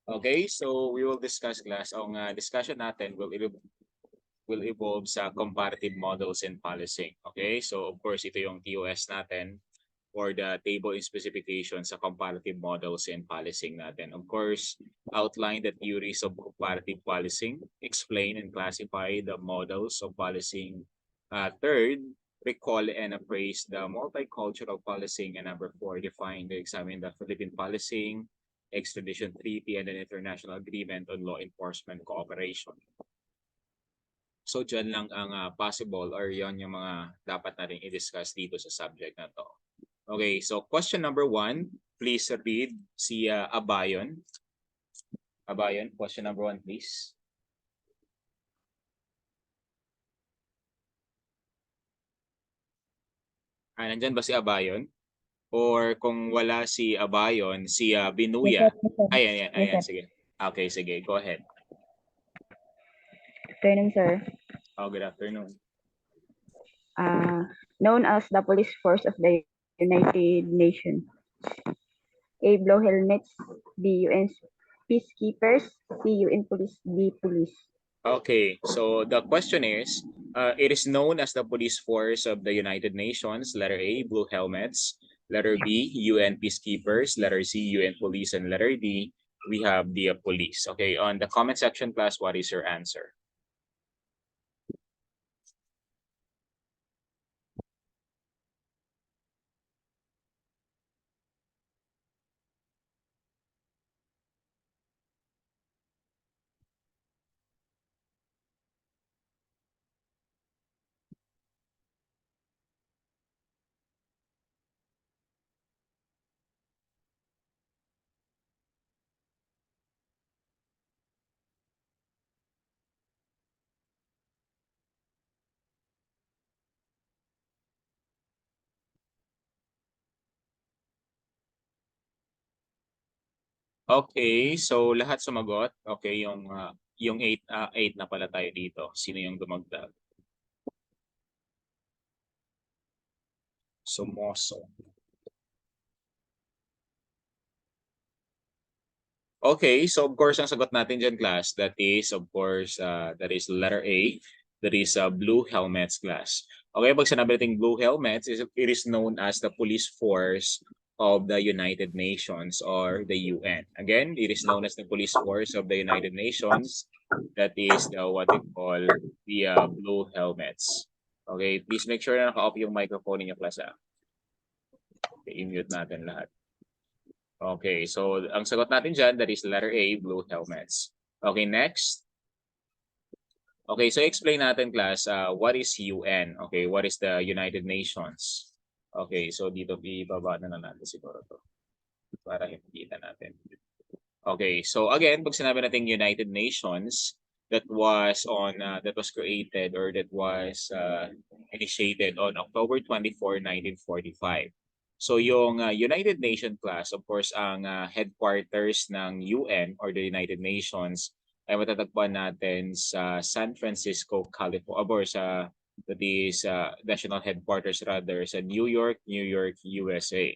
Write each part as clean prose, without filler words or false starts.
Okay, so we will discuss class. Ang discussion natin will evolve sa comparative models and policing. Okay, so of course ito yung TOS natin or the table in specification sa comparative models and policing natin. Of course, outline the theories of comparative policing, explain and classify the models of policing. Third, recall and appraise the multicultural policing. And number four, define and examine the Philippine policing, extradition treaty, and an international agreement on law enforcement cooperation. So dyan lang ang possible or yon yung mga dapat natin i-discuss dito sa subject na to. Okay, so question number 1, please read si Abayon. Abayon, question number 1 please. Nandyan ba si Abayon? Or kung wala si Abayon, si Binuya. Ayan, sige. Okay, sige, go ahead. Afternoon, sir. Oh, good afternoon. Known as the police force of the United Nations. A. Blue helmets. B. UN peacekeepers. C. UN police. D. Police. Okay, so the question is, it is known as the police force of the United Nations. Letter A, blue helmets. Letter B, UN peacekeepers. Letter C, UN police. And letter D, we have the police. Okay, on the comment section, class, what is your answer? Okay, so lahat sumagot. Okay, yung 8 na pala tayo dito. Sino yung dumagdag? Sumoso. Okay, so of course ang sagot natin dyan, class, that is of course that is letter A. That is blue helmets, class. Okay, pag sinabi natin blue helmets, it is known as the police force of the United Nations or the UN. Again, it is known as the police force of the United Nations. That is what they call the blue helmets. Okay, please make sure na naka-off yung microphone niyo, class. Okay, i-mute natin lahat. Okay, so ang sagot natin dyan, that is letter A, blue helmets. Okay, next. Okay, so explain natin, class, what is UN? Okay, what is the United Nations? Okay, so dito ibaba na natin siguro to para makita natin. Okay, so again, pag sinabi natin United Nations, that was created or that was initiated on October 24, 1945. So yung United Nations, class, of course, ang headquarters ng UN or the United Nations ay matatagpuan natin sa San Francisco, California, or sa that is national headquarters rather sa New York, USA.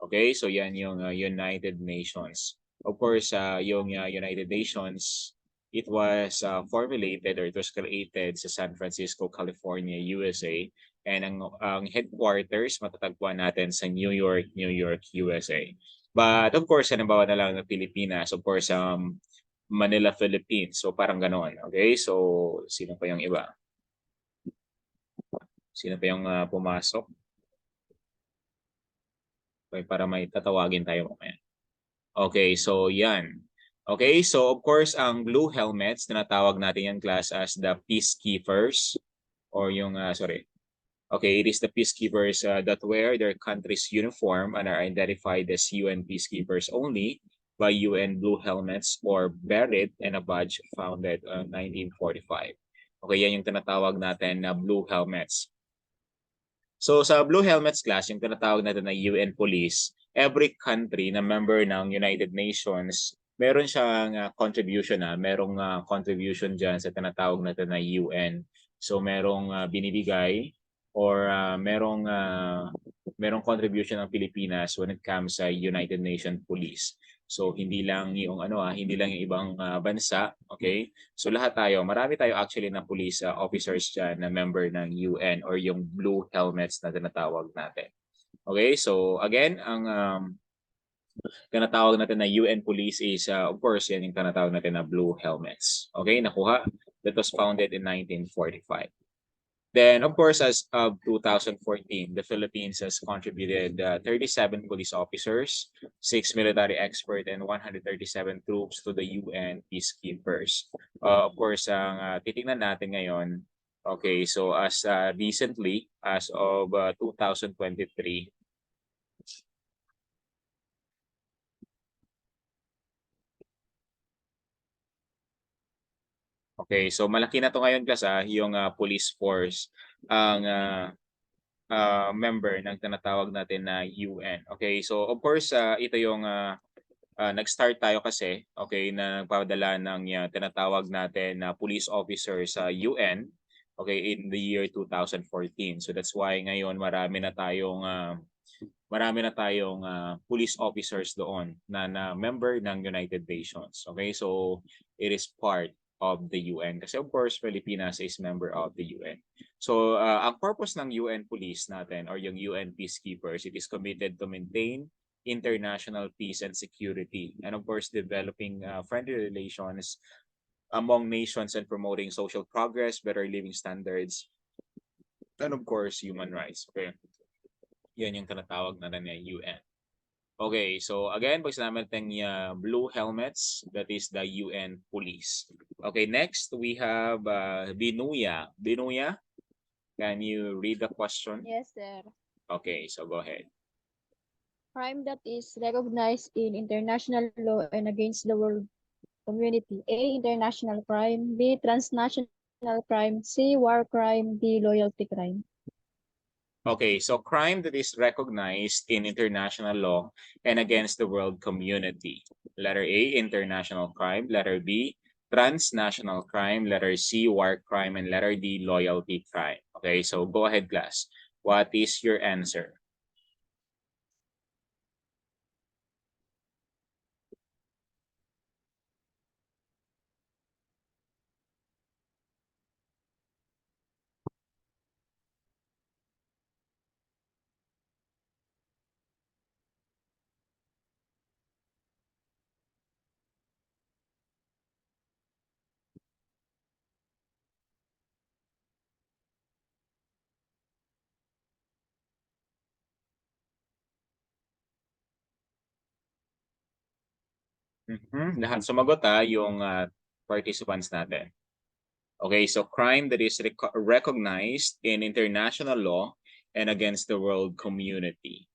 Okay, so yan yung United Nations. Of course, yung United Nations, it was formulated or it was created sa San Francisco, California, USA. And ang headquarters matatagpuan natin sa New York, USA. But of course, halimbawa na lang ng Pilipinas, of course, Manila, Philippines. So parang ganoon. Okay, so sino pa yung iba? Sino pa yung pumasok? Okay, para may tatawagin tayo mamaya. Okay, so yan. Okay, so of course, ang blue helmets, tinatawag natin yan, class, as the peacekeepers or yung, sorry. Okay, it is the peacekeepers that wear their country's uniform and are identified as UN peacekeepers only by UN blue helmets or beret and a badge founded in 1945. Okay, yan yung tinatawag natin na blue helmets. So sa blue helmets, class, yung tinatawag natin na UN police, every country na member ng United Nations, meron siyang contribution merong contribution diyan sa tinatawag natin na UN. So merong binibigay or merong contribution ng Pilipinas when it comes sa United Nations Police. So hindi lang yung hindi lang yung ibang bansa, okay? So lahat tayo, marami tayo actually na police officers diyan na member ng UN or yung blue helmets na tinatawag natin. Okay? So again, ang tinatawag natin na UN police is of course yan yung tinatawag natin na blue helmets. Okay? Nakuha? That was founded in 1945. Then, of course, as of 2014, the Philippines has contributed 37 police officers, 6 military experts, and 137 troops to the UN peacekeepers. Of course, ang titingnan natin ngayon, okay, so as recently, as of 2023, okay, so malaki na to ngayon kasi yung police force ang member ng tinatawag natin na UN. Okay, so of course, ito yung nag-start tayo kasi, okay, na nagpadala ng tinatawag natin na police officer sa UN, okay, in the year 2014. So that's why ngayon marami na tayong police officers doon na member ng United Nations. Okay, so it is part of the UN kasi of course Pilipinas is member of the UN. So ang purpose ng UN police natin or yung UN peacekeepers, it is committed to maintain international peace and security and of course developing friendly relations among nations and promoting social progress, better living standards, and of course human rights. Okay, yan yung tinatawag na UN. Okay, so again, pag sinabi natin yung blue helmets, that is the UN police. Okay, next we have Binuya. Binuya, can you read the question? Yes, sir. Okay, so go ahead. Crime that is recognized in international law and against the world community. A. International crime. B. Transnational crime. C. War crime. D. Loyalty crime. Okay, so crime that is recognized in international law and against the world community. Letter A, international crime. Letter B, transnational crime. Letter C, war crime. And letter D, loyalty crime. Okay, so go ahead, class. What is your answer? Lahat sumagot yung participants natin. Okay, so crime that is recognized in international law and against the world community.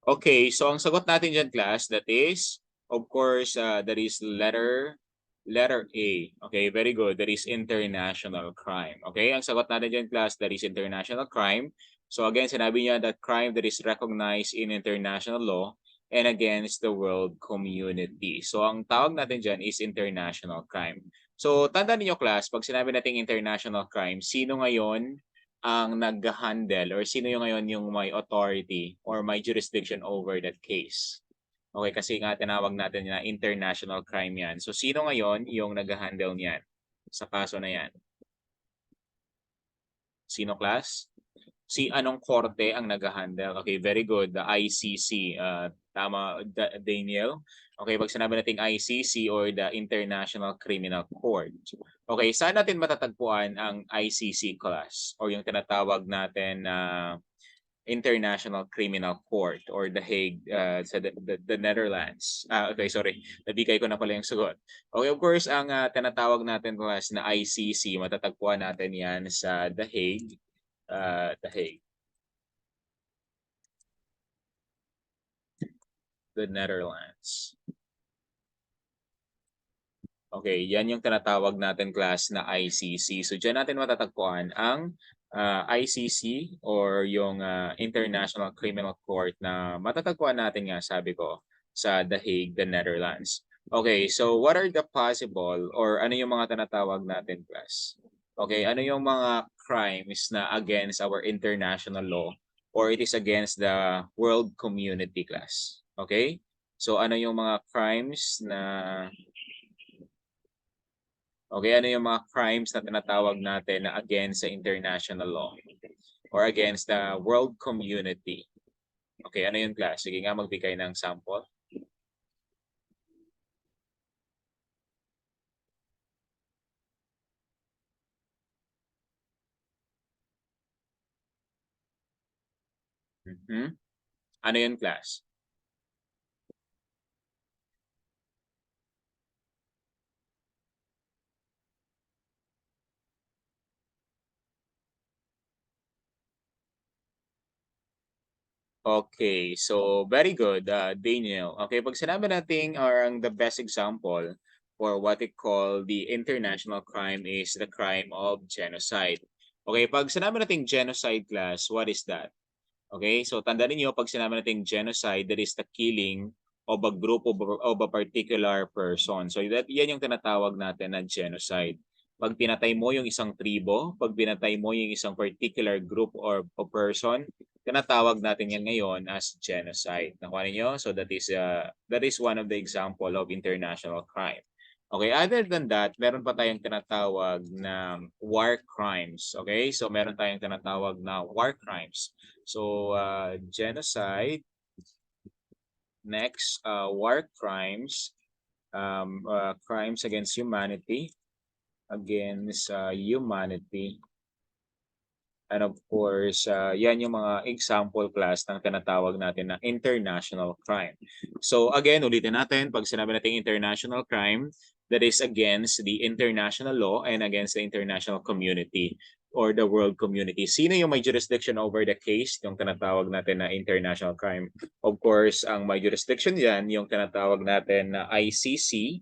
Okay, so ang sagot natin dyan, class, that is, of course, that is letter A. Okay, very good. That is international crime. Okay, ang sagot natin dyan, class, that is international crime. So again, sinabi niya that crime that is recognized in international law and against the world community. So ang tawag natin dyan is international crime. So tandaan niyo, class, pag sinabi natin international crime, sino ngayon ang nag-handle or sino yung ngayon yung may authority or may jurisdiction over that case. Okay, kasi nga tinawag natin na international crime yan. So sino ngayon yung nag-handle niyan sa kaso na yan? Sino, class? Si anong korte ang nag-handle? Okay, very good. The ICC. Tama, Daniel. Okay, pag sinabi natin ICC or the International Criminal Court. Okay, saan natin matatagpuan ang ICC, class? Or yung tinatawag natin na International Criminal Court or The Hague sa the Netherlands. Okay, sorry. Nabigay ko na pala yung sagot. Okay, of course, ang tinatawag natin class na ICC, matatagpuan natin yan sa The Hague. The Hague. The Netherlands. Okay, yan yung tinatawag natin class na ICC. So diyan natin matatagpuan ang ICC or yung International Criminal Court na matatagpuan natin nga sabi ko sa The Hague, the Netherlands. Okay, so what are the possible or ano yung mga tinatawag natin class? Okay, ano yung mga crimes na against our international law or it is against the world community class? Okay? So ano yung mga crimes na okay, ano yung mga crimes na tinatawag natin na against sa international law or against the world community? Okay, ano yung class? Sige nga, magbigay ng sample. Ano yung class? Okay, so very good, Daniel. Okay, pag sinabi natin or ang the best example for what we call the international crime is the crime of genocide. Okay, pag sinabi natin genocide class, what is that? Okay, so tandaan niyo pag sinabi natin genocide, that is the killing of a group of a particular person. So yan yung tinatawag natin na genocide. Pag pinatay mo yung isang tribo, pag pinatay mo yung isang particular group or person, tinatawag natin yan ngayon as genocide. Nakuha niyo? So that is one of the example of international crime. Okay, other than that, meron pa tayong tinatawag na war crimes. Okay, so meron tayong tinatawag na war crimes. So, genocide. Next, war crimes. Crimes against humanity. Against humanity. And of course, yan yung mga example class ng tinatawag natin na international crime. So again, ulitin natin, pag sinabi natin international crime, that is against the international law and against the international community or the world community. Sino yung may jurisdiction over the case? Yung tinatawag natin na international crime. Of course, ang may jurisdiction yan, yung tinatawag natin na ICC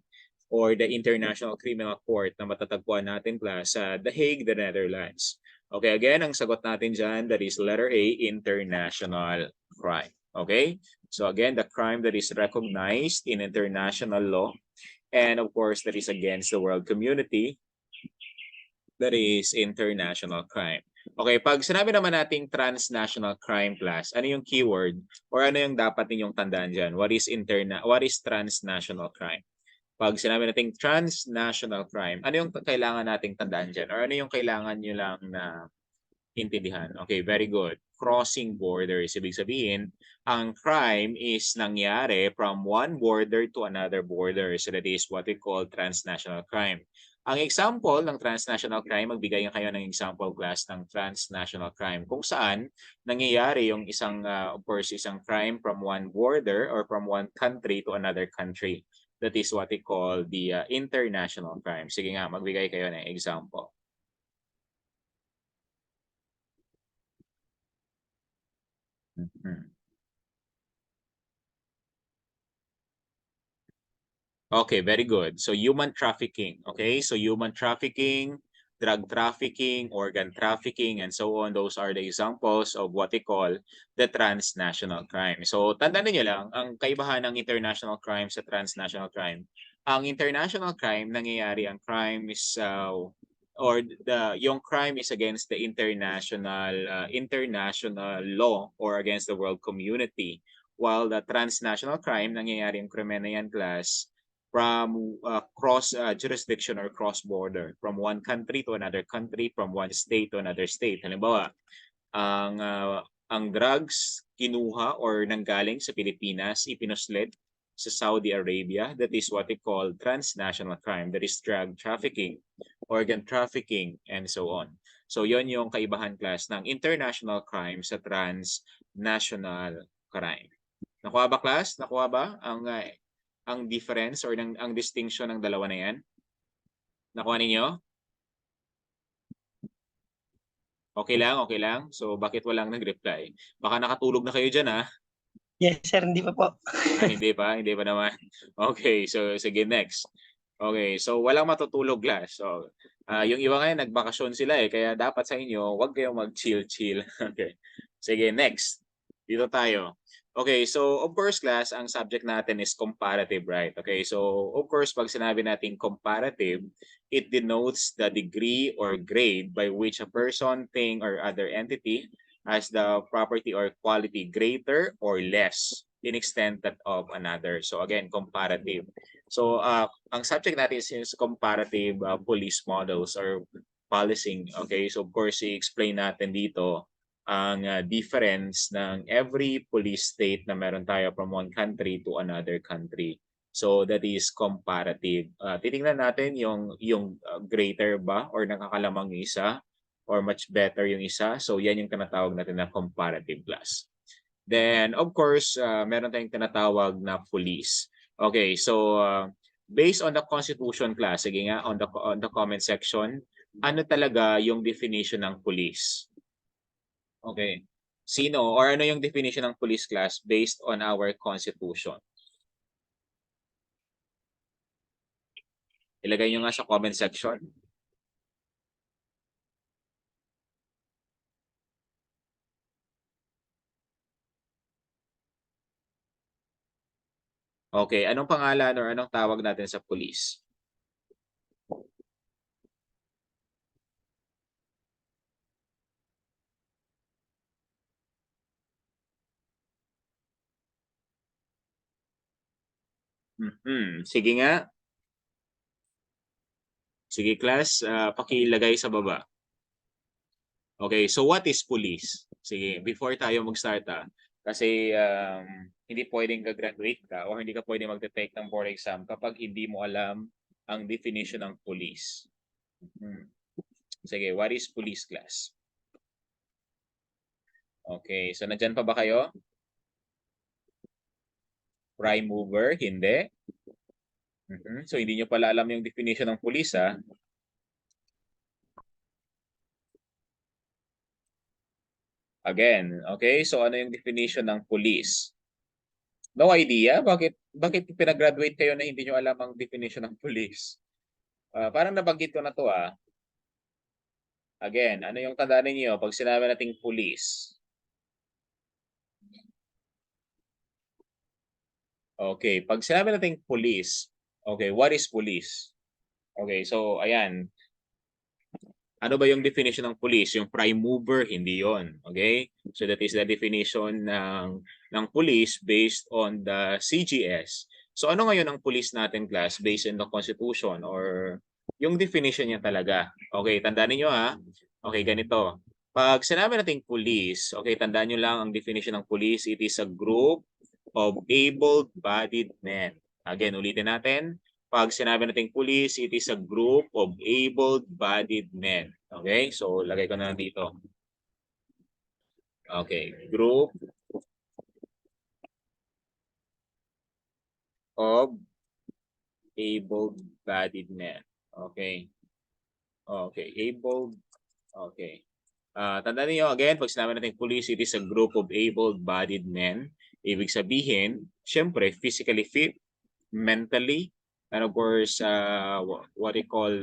or the International Criminal Court na matatagpuan natin class sa The Hague, the Netherlands. Okay, again, ang sagot natin dyan, that is letter A, international crime. Okay? So again, the crime that is recognized in international law and of course, that is against the world community, that is international crime. Okay, pag sinabi naman nating transnational crime class, ano yung keyword or ano yung dapat ninyong tandaan dyan? What is transnational crime? Pag sinabi nating transnational crime, ano yung kailangan nating tandaan dyan? Or ano yung kailangan nyo lang na intindihan? Okay, very good. Crossing borders. Ibig sabihin, ang crime is nangyari from one border to another border. So that is what we call transnational crime. Ang example ng transnational crime, magbigay kayo ng example class ng transnational crime kung saan nangyayari yung isang, of course, isang crime from one border or from one country to another country. That is what we call the international crime. Sige nga, magbigay kayo ng example. Okay, very good. So human trafficking. Okay, so human trafficking, drug trafficking, organ trafficking, and so on. Those are the examples of what we call the transnational crime. So tandaan niyo lang, ang kaibahan ng international crime sa transnational crime. Ang international crime, nangyayari ang crime is or yung crime is against the international law or against the world community. While the transnational crime, nangyayari ang krimen na yan class from cross jurisdiction or cross border, from one country to another country, from one state to another state. Halimbawa, ang drugs kinuha or nanggaling sa Pilipinas, ipinuslit sa Saudi Arabia. That is what we call transnational crime. That is drug trafficking, organ trafficking, and so on. So yon yung kaibahan class ng international crime sa transnational crime. Nakuha ba class? Nakuha ba ang difference or ang distinction ng dalawa na yan? Nakuha ninyo? Okay lang, okay lang. So bakit walang nag-reply? Baka nakatulog na kayo diyan, ha? Yes, sir. Hindi pa po. Hindi pa, hindi pa naman. Okay, so sige next. Okay, so walang matutulog class. So, yung iba ngayon nagbakasyon sila kaya dapat sa inyo, wag kayong mag-chill-chill. Okay. Sige, next. Dito tayo. Okay, so of course class, ang subject natin is comparative, right? Okay, so of course pag sinabi natin comparative, it denotes the degree or grade by which a person, thing, or other entity has the property or quality greater or less in extent that of another. So again, comparative. So ang subject natin is comparative police models or policing. Okay, so of course i-explain natin dito ang difference ng every police state na meron tayo from one country to another country. So that is comparative. Titingnan natin yung greater ba or nakakalamang yung isa or much better yung isa. So yan yung tinatawag natin na comparative class. Then of course, meron tayong tinatawag na police. Okay, so based on the constitution class, sige nga on the comment section, ano talaga yung definition ng police? Okay. Sino or ano yung definition ng police class based on our constitution? Ilagay nyo nga sa comment section. Okay, anong pangalan or anong tawag natin sa police? Sige nga. Sige class, pakilagay sa baba. Okay, so what is police? Sige, before tayo mag-start kasi hindi pwedeng ka-graduate ka o hindi ka pwedeng mag-take ng board exam kapag hindi mo alam ang definition ng police. Sige, what is police class? Okay, so nandyan pa ba kayo? Prime mover, hindi. So hindi nyo pala alam yung definition ng police, ha? Again, okay? So ano yung definition ng police? No idea? Bakit pinag-graduate kayo na hindi nyo alam ang definition ng police? Parang nabanggit ko na to, ah. Again, ano yung tandaan niyo pag sinabi nating police? Okay, pag sinabi nating police, okay, what is police? Okay, so ayan. Ano ba yung definition ng police? Yung prime mover, hindi yon. Okay? So that is the definition ng police based on the CGS. So ano ngayon ang police natin class based on the Constitution or yung definition niya talaga? Okay, tandaan niyo ha. Okay, ganito. Pag sinabi nating police, okay, tandaan niyo lang ang definition ng police, it is a group of able-bodied men. Again, ulitin natin. Pag sinabi nating police, it is a group of able-bodied men. Okay? So, lagay ko na dito. Okay. Group of able-bodied men. Okay. Okay. Okay. Tandaan niyo again, pag sinabi natin police, it is a group of able-bodied men. Ibig sabihin, syempre, physically fit, mentally, and of course, what they call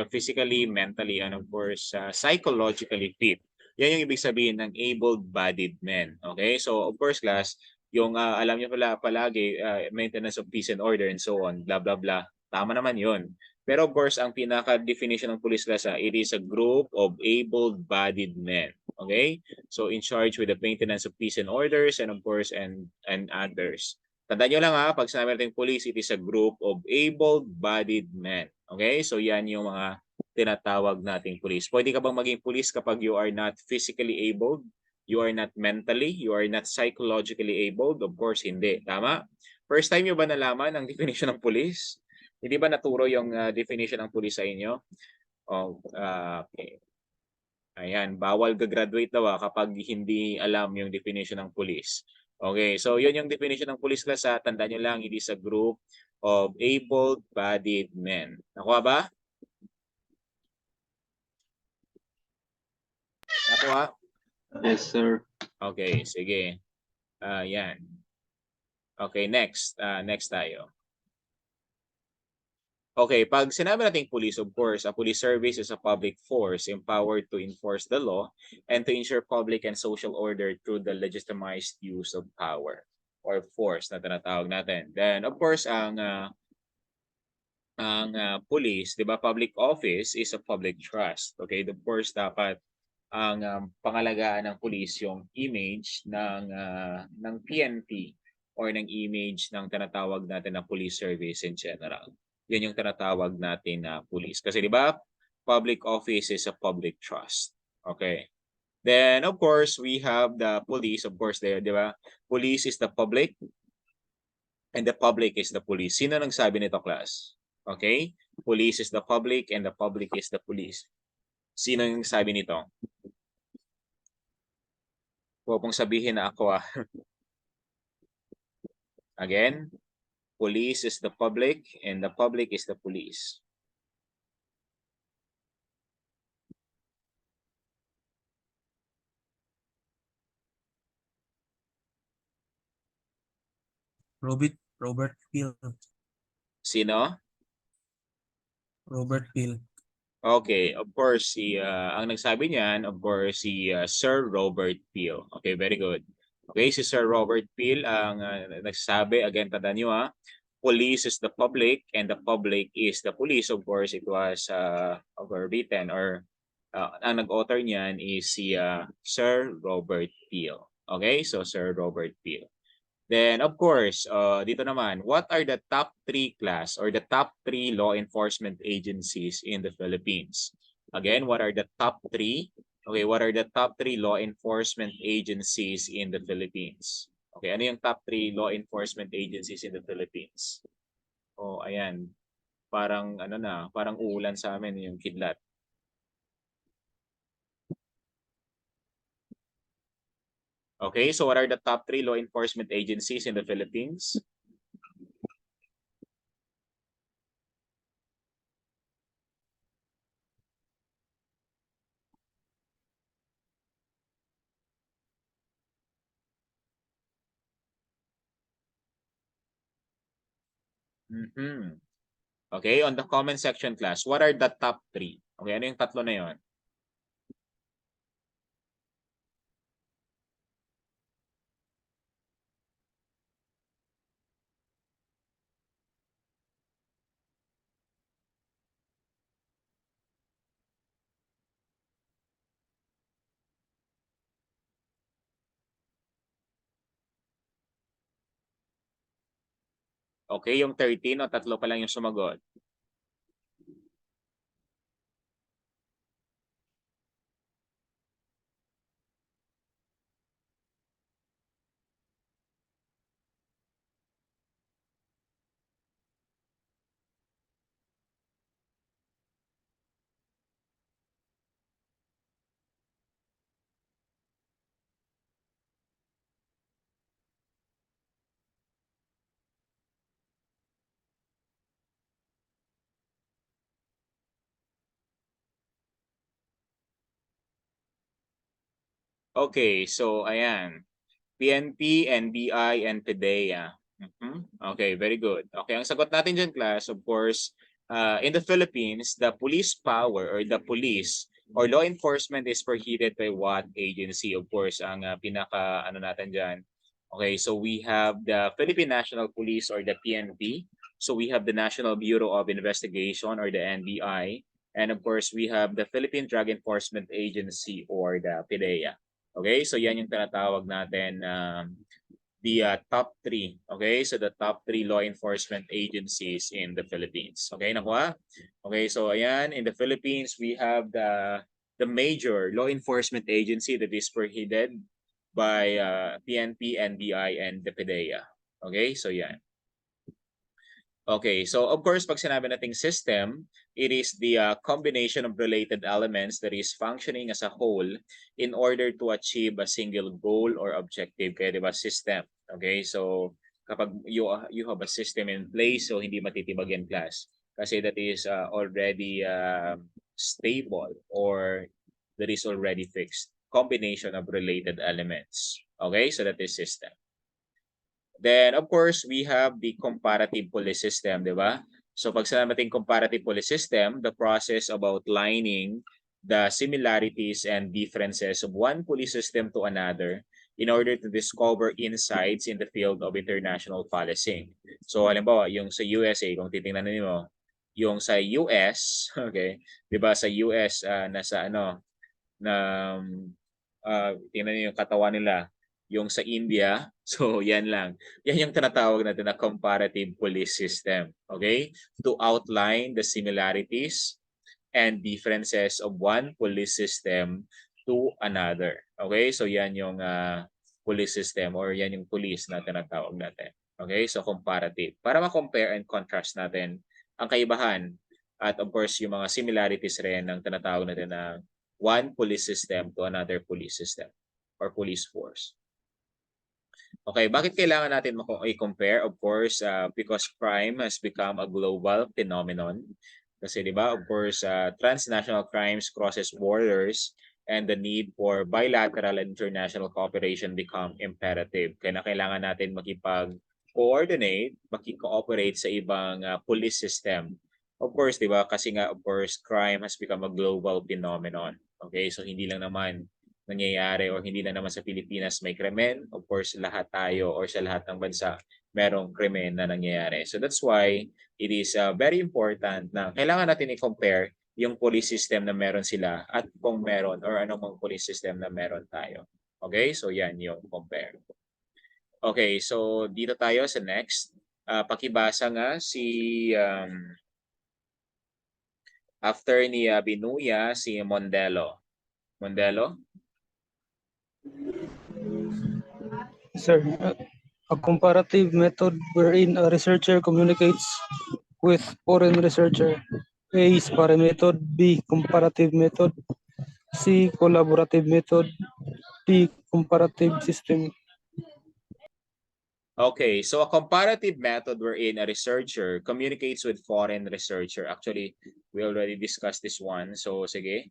physically, mentally, and of course, psychologically fit. Yan yung ibig sabihin ng able-bodied men. Okay? So, of course, class, yung alam niyo pala palagi, maintenance of peace and order and so on, blah, blah, blah. Tama naman yun. Pero of course, ang pinaka-definition ng police class, it is a group of able-bodied men. Okay? So, in charge with the maintenance of peace and orders and of course, and others. Tandaan nyo lang pag sinabi natin police, it is a group of able-bodied men. Okay? So yan yung mga tinatawag nating police. Pwede ka bang maging police kapag you are not physically able, you are not mentally, you are not psychologically able? Of course, hindi. Tama? First time nyo ba nalaman ang definition ng police? Hindi ba naturo yung definition ng police sa inyo? Okay. Ayan, bawal gagraduate daw kapag hindi alam yung definition ng police. Okay, so yun yung definition ng police class ha. Tandaan nyo lang, it is a group of able-bodied men. Nakuha ba? Nakuha? Yes, sir. Okay, sige. Yan. Okay, next. Next tayo. Okay, pag sinabi nating police, of course, a police service is a public force empowered to enforce the law and to ensure public and social order through the legitimized use of power or force na tinatawag natin. Then, of course, ang police, 'di ba, public office is a public trust. Okay, of course, dapat ang pangalagaan ng police yung image ng PNP or ng image ng tinatawag natin na police service in general. Yan yung tinatawag natin na police. Kasi 'di ba, public office is a public trust. Okay. Then of course, we have the police, of course there, 'di ba? Police is the public and the public is the police. Sino nagsabi nito, class? Okay? Police is the public and the public is the police. Sino yung sabi nito? Huwag pong sabihin na ako Again, police is the public and the public is the police. Robert Peel. Sino? Robert Peel. Okay, of course, ang nagsabi niyan, of course, si Sir Robert Peel. Okay, very good. Okay, si Sir Robert Peel ang nagsabi, again, tandaan nyo police is the public and the public is the police. Of course, it was written or ang nag-author niyan is si Sir Robert Peel. Okay, so Sir Robert Peel. Then, of course, dito naman, what are the top 3 class or the top 3 law enforcement agencies in the Philippines? Again, what are the top 3? Okay, what are the top 3 law enforcement agencies in the Philippines? Okay, ano yung top 3 law enforcement agencies in the Philippines? Oh, ayan. Parang parang uulan sa amin yung kidlat. Okay, so what are the top 3 law enforcement agencies in the Philippines? Okay, on the comment section, class, what are the top 3? Okay, ano yung tatlo na yon? Okay, yung 13 o tatlo pa lang yung sumagot? Okay, so ayan. PNP, NBI, and PDEA. Okay, very good. Okay, ang sagot natin dyan, class, of course, in the Philippines, the police power or the police or law enforcement is prohibited by what agency? Of course, ang pinaka natin dyan. Okay, so we have the Philippine National Police or the PNP. So we have the National Bureau of Investigation or the NBI. And of course, we have the Philippine Drug Enforcement Agency or the PDEA. Okay, so yan yung tinatawag natin the top 3. Okay, so the top 3 law enforcement agencies in the Philippines. Okay, nakuha? Okay, so ayan, in the Philippines, we have the major law enforcement agency that is prohibited by PNP, NBI, and the PDEA. Okay, so yan. Okay, so of course, pag sinabi nating system, it is the combination of related elements that is functioning as a whole in order to achieve a single goal or objective. Kaya 'di ba system? Okay, so kapag you have a system in place, so hindi matitibag yan class. Kasi that is already stable or that is already fixed. Combination of related elements. Okay, so that is system. Then, of course, we have the comparative police system, di ba? So, pag sinabi natin comparative police system, the process of outlining the similarities and differences of one police system to another in order to discover insights in the field of international policing. So, halimbawa, yung sa USA, kung titingnan niyo, yung sa US, okay, di ba sa US, nasa ano, na tingnan niyo yung katawan nila, yung sa India, so yan lang. Yan yung tinatawag natin na comparative police system. Okay? To outline the similarities and differences of one police system to another. Okay? So yan yung police system or yan yung police na tinatawag natin. Okay? So comparative. Para ma-compare and contrast natin ang kaibahan at of course yung mga similarities rin ng tinatawag natin na one police system to another police system or police force. Okay, bakit kailangan natin i-compare? Of course, because crime has become a global phenomenon. Kasi 'di ba, of course, transnational crimes crosses borders and the need for bilateral and international cooperation become imperative. Kaya kailangan natin makipag-coordinate, makikooperate sa ibang police system. Of course, 'di ba? Kasi nga of course, crime has become a global phenomenon. Okay? So hindi lang naman nangyayari or hindi na naman sa Pilipinas may krimen. Of course, lahat tayo or sa lahat ng bansa merong krimen na nangyayari. So that's why it is very important na kailangan natin i-compare yung police system na meron sila at kung meron or anong police system na meron tayo. Okay? So yan yung compare. Okay, so dito tayo sa next. Pakibasa nga si after ni Binuya si Mondelo. Mondelo? Sir, a comparative method wherein a researcher communicates with foreign researcher. A is para method, B comparative method, C collaborative method, D comparative system. Okay, so a comparative method wherein a researcher communicates with foreign researcher. Actually, we already discussed this one. So, sige.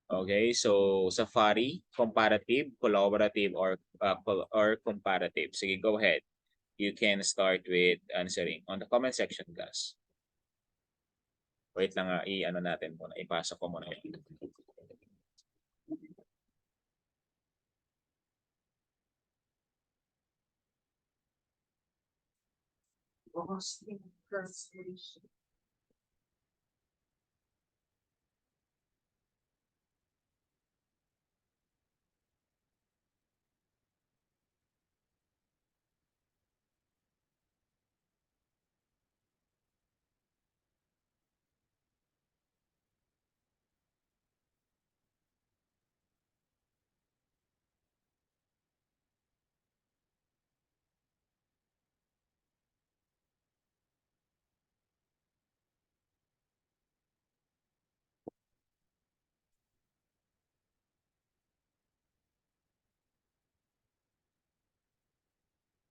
Okay, so Safari, comparative, collaborative, or comparative. Sige, go ahead. You can start with answering on the comment section, guys. Wait lang, i-ano natin muna. Ipasa ko muna yun.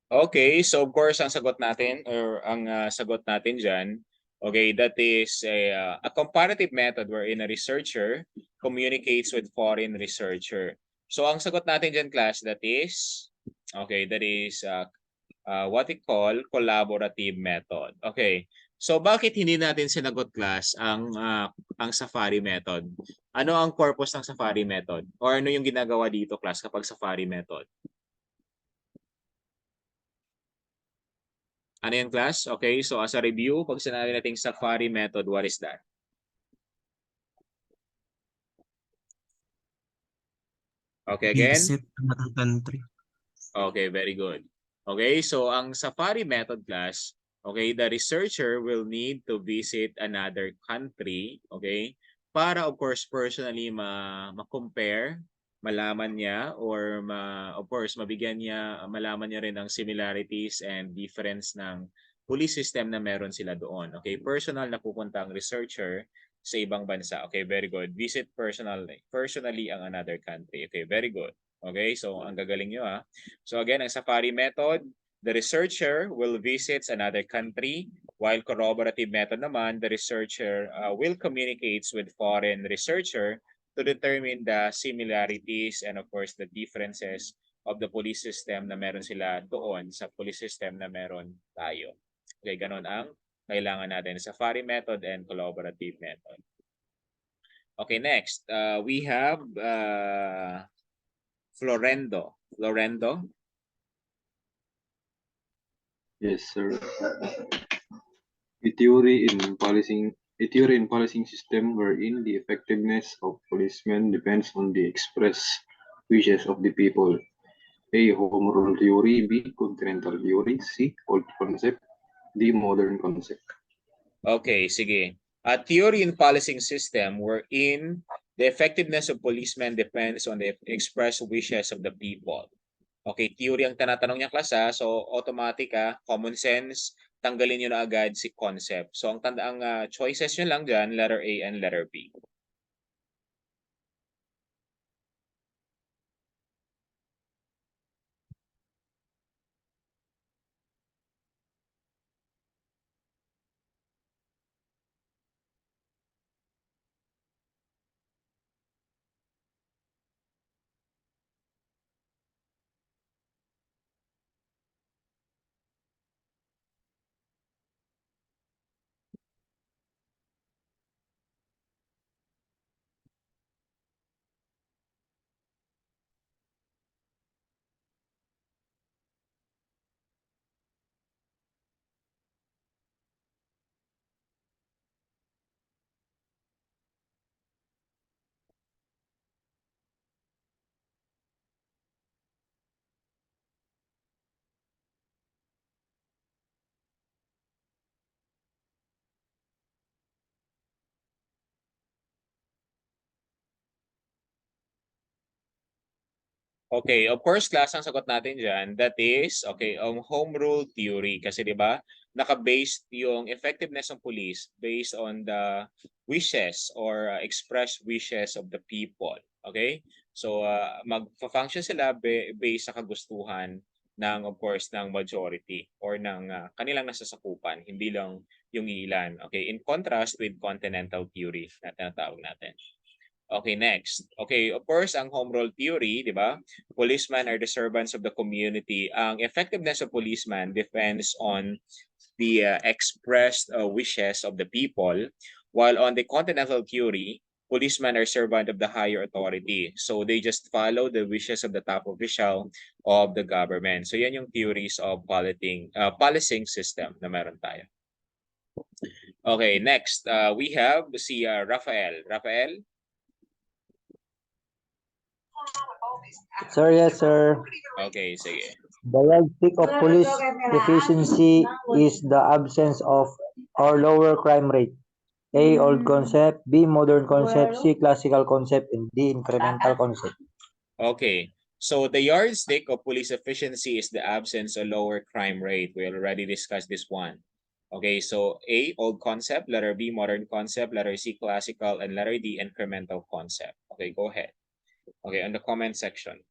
Okay, so of course ang sagot natin or ang sagot natin diyan, okay, that is a comparative method wherein a researcher communicates with foreign researcher. So ang sagot natin diyan class that is what we call collaborative method. Okay. So bakit hindi natin sinagot class ang Safari method? Ano ang purpose ng Safari method? Or ano yung ginagawa dito class kapag Safari method? Ano yung class? Okay, so as a review, pag sinabi natin Safari method, what is that? Okay, again? Visit another country. Okay, very good. Okay, so ang Safari method class, okay, the researcher will need to visit another country, okay, para of course personally ma-compare, malaman niya of course mabigyan niya, malaman niya rin ang similarities and difference ng police system na meron sila doon. Okay, personal na pupunta ang researcher sa ibang bansa. Okay, very good. Visit personally ang another country. Okay, very good. Okay, so ang gagaling nyo ha. So again, ang safari method, the researcher will visit another country, while corroborative method naman, the researcher will communicate with foreign researcher to determine the similarities and of course the differences of the police system na meron sila doon sa police system na meron tayo. Okay, ganun ang kailangan natin. Safari method and collaborative method. Okay, next. We have Florendo. Florendo? Yes, sir. A theory in policing system wherein the effectiveness of policemen depends on the express wishes of the people. A. Home rule theory. B. Continental theory. C. Old concept. D. Modern concept. Okay, sige. A theory in policing system wherein the effectiveness of policemen depends on the express wishes of the people. Okay, theory ang tinatanong niya klasa, so automatic common sense, tanggalin niyo na agad si concept. So ang choices niyo lang diyan, letter A and letter B. Okay, of course, class ang sagot natin dyan. That is, okay, ang home rule theory. Kasi di ba, naka-based yung effectiveness ng police based on the wishes or expressed wishes of the people. Okay? So, mag-function sila based sa kagustuhan ng, of course, ng majority or ng kanilang nasasakupan. Hindi lang yung ilan. Okay? In contrast with continental theory na tinatawag natin. Okay, next. Okay, of course, ang home rule theory, di ba? Policemen are the servants of the community. Ang effectiveness of policemen depends on the expressed wishes of the people, while on the continental theory, policemen are servant of the higher authority. So they just follow the wishes of the top official of the government. So yan yung theories of policing system na meron tayo. Okay, next. We have si Rafael. Rafael? Sir, yes, sir. Okay, sige. The yardstick of police efficiency is the absence of or lower crime rate. A. Old concept. B. Modern concept. C. Classical concept. And D. Incremental concept. Okay. So the yardstick of police efficiency is the absence of lower crime rate. We already discussed this one. Okay, so A, old concept, letter B, modern concept, letter C, classical, and letter D, incremental concept. Okay, go ahead. Okay, on the comment section.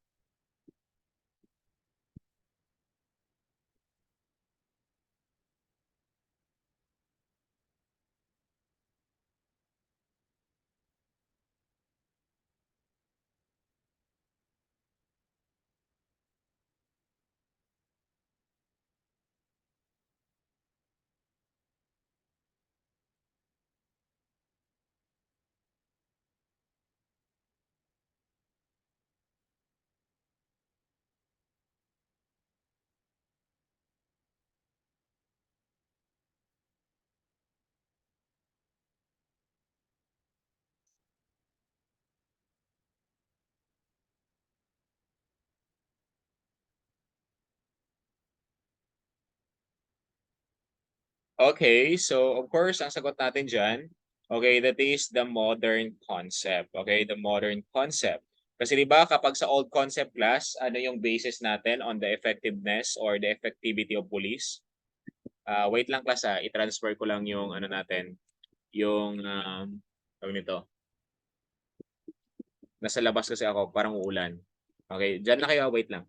Okay, so of course, ang sagot natin dyan, okay, that is the modern concept. Okay, the modern concept. Kasi di ba kapag sa old concept class, ano yung basis natin on the effectiveness or the effectivity of police? Wait lang class i-transfer ko lang yung ano natin, yung tawag nito. Nasa labas kasi ako, parang uulan. Okay, diyan na kayo, wait lang.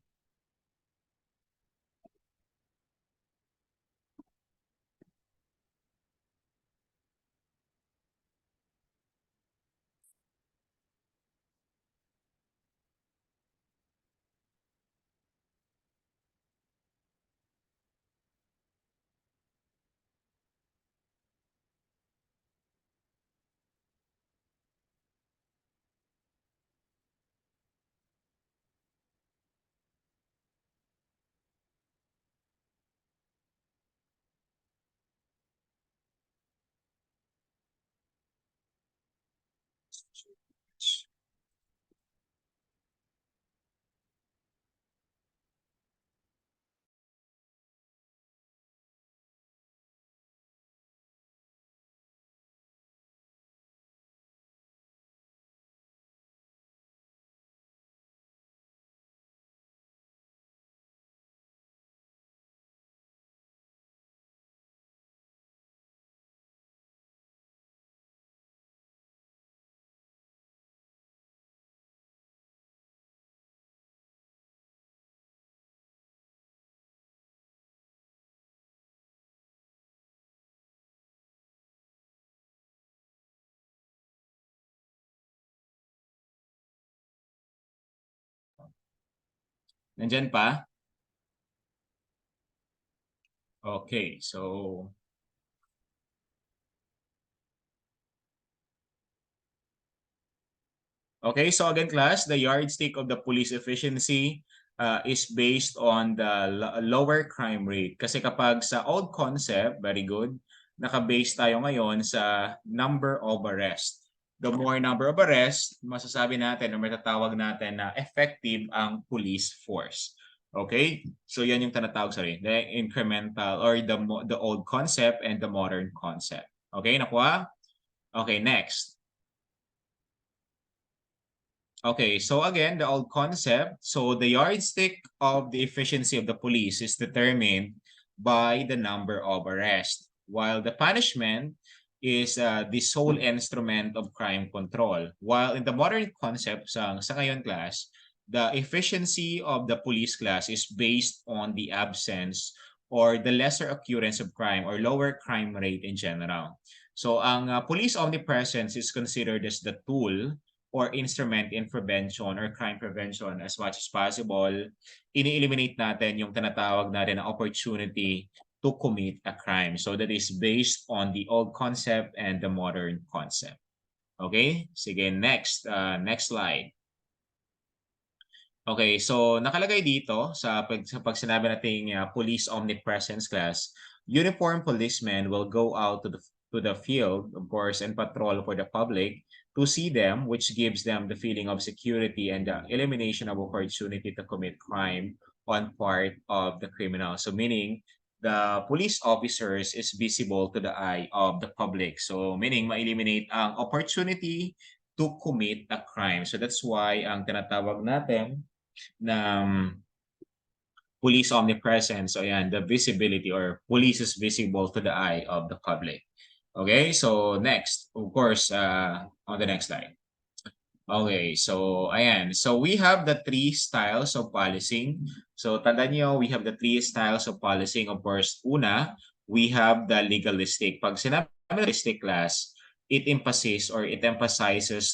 Nandyan pa? Okay, so okay, so again class, the yardstick of the police efficiency is based on the lower crime rate. Kasi kapag sa old concept, very good, naka-base tayo ngayon sa number of arrest. The more number of arrest, masasabi natin o matatawag natin na effective ang police force. Okay? So yan yung tinatawag, sorry, the incremental or the old concept and the modern concept. Okay, nakuha? Okay, next. Okay, so again, the old concept. So the yardstick of the efficiency of the police is determined by the number of arrests, while the punishment is the sole instrument of crime control. While in the modern concept sa ngayon class, the efficiency of the police class is based on the absence or the lesser occurrence of crime or lower crime rate in general. So ang police omnipresence is considered as the tool or instrument in prevention or crime prevention as much as possible. Ini-eliminate natin yung tinatawag natin na opportunity to commit a crime. So that is based on the old concept and the modern concept. Okay? Sige, next slide. Okay, so nakalagay dito sa pag sinabi nating police omnipresence class, uniformed policemen will go out to the field, of course, and patrol for the public to see them, which gives them the feeling of security and the elimination of opportunity to commit crime on part of the criminal. So meaning, the police officers is visible to the eye of the public. So meaning, ma-eliminate ang opportunity to commit a crime. So that's why ang tinatawag natin na police omnipresence. So ayan, the visibility or police is visible to the eye of the public. Okay, so next, of course, on the next slide. Okay, so ayan. So we have the 3 styles of policing. So tandaan nyo, we have the 3 styles of policing. Of course, una, we have the legalistic. Pag sinabi legalistic class, it emphasizes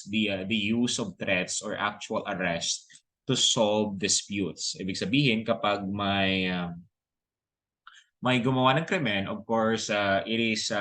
the use of threats or actual arrest to solve disputes. Ibig sabihin, kapag may gumawa ng krimen, of course, it is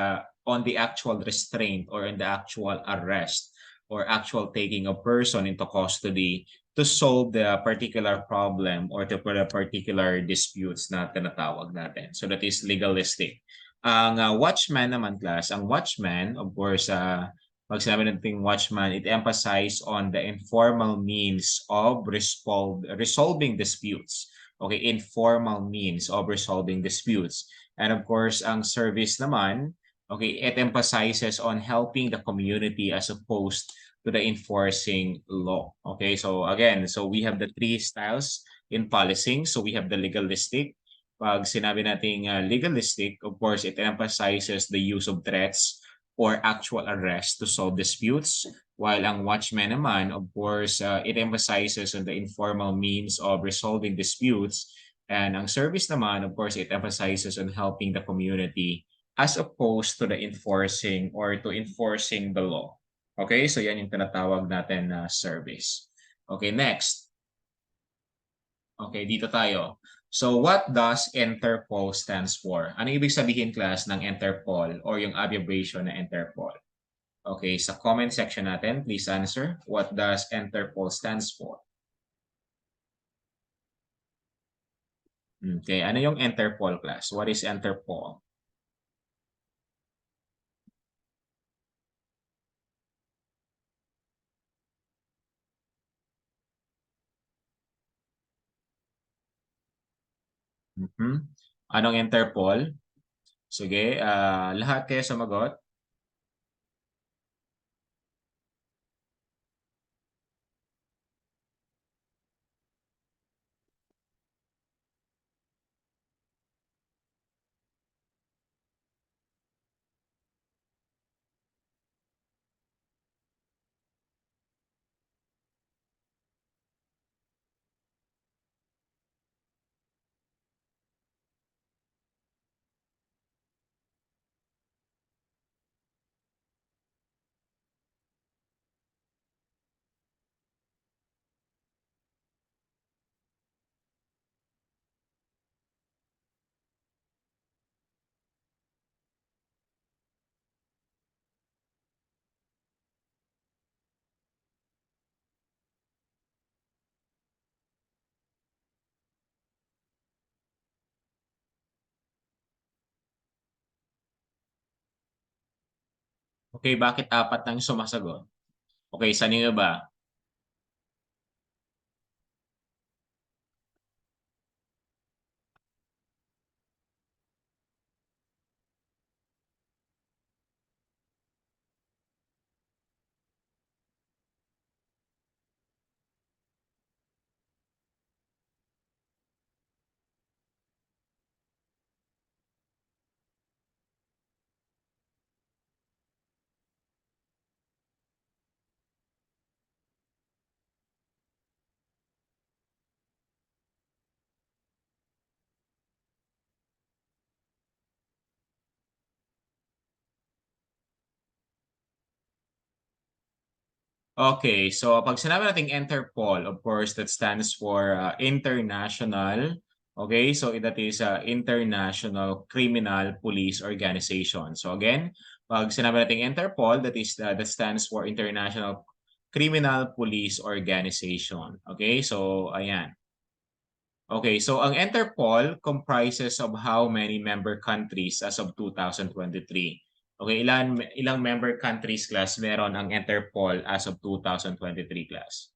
on the actual restraint or in the actual arrest or actual taking a person into custody to solve the particular problem or the particular disputes na tinatawag natin. So that is legalistic. Ang watchman naman class, ang watchman, of course, pag sinabi natin watchman, it emphasizes on the informal means of resolving disputes. Okay, informal means of resolving disputes. And of course, ang service naman, okay, it emphasizes on helping the community as opposed to the enforcing law. Okay, so again, so we have the 3 styles in policing. So we have the legalistic, Pag sinabi nating legalistic, of course, it emphasizes the use of threats or actual arrest to solve disputes. While ang watchman naman, of course, it emphasizes on the informal means of resolving disputes. And ang service naman, of course, it emphasizes on helping the community as opposed to the enforcing or to enforcing the law. Okay, so yan yung tinatawag natin na service. Okay, next. Okay, dito tayo. So what does Interpol stands for? Ano ibig sabihin class ng Interpol or yung abbreviation na Interpol? Okay, sa comment section natin, please answer. What does Interpol stands for? Okay, ano yung Interpol class? What is Interpol? Anong Interpol? Sige, lahat kayo sumagot. Okay, bakit apat nang sumasagot? Okay, sa inyo ba? Okay, so pag sinabi nating Interpol, of course, that stands for international. Okay, so that is International Criminal Police Organization. So again, pag sinabi nating Interpol, that stands for International Criminal Police Organization. Okay, so ayan. Okay, so ang Interpol comprises of how many member countries as of 2023? Okay, ilang member countries class meron ang Interpol as of 2023 class?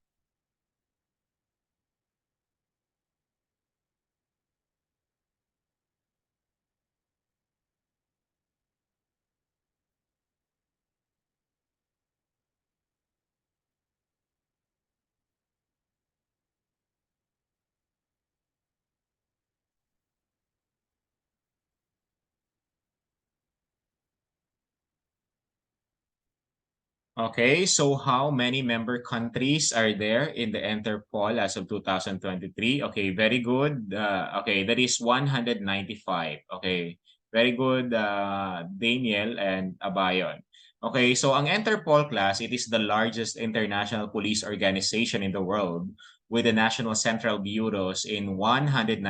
Okay, so how many member countries are there in the Interpol as of 2023? Okay, very good. Okay, that is 195. Okay, very good, Daniel and Abayon. Okay, so ang Interpol class, it is the largest international police organization in the world with the national central bureaus in 195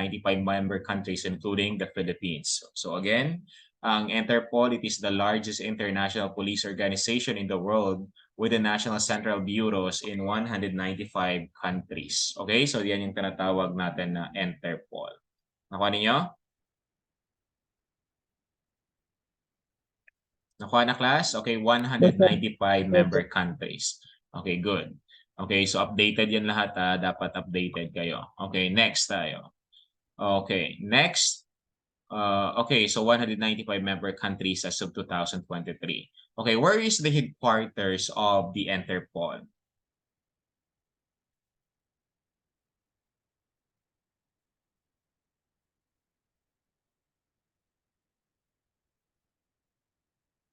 member countries, including the Philippines. So again, ang Interpol, it is the largest international police organization in the world with the national central bureaus in 195 countries. Okay, so yan yung tinatawag natin na Interpol. Nakuha ninyo? Nakuha na class? Okay, 195 member countries. Okay, good. Okay, so updated yan lahat. Dapat updated kayo. Okay, next tayo. Okay, next. Okay, so 195 member countries as of 2023. Okay, where is the headquarters of the Interpol?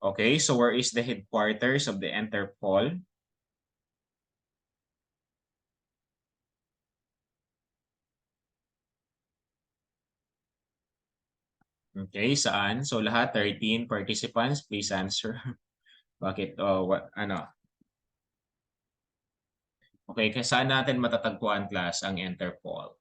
Okay, so where is the headquarters of the Interpol? Okay, saan? So lahat 13 participants, please answer. Bakit? Ano? Okay, saan natin matatagpuan class ang Interpol?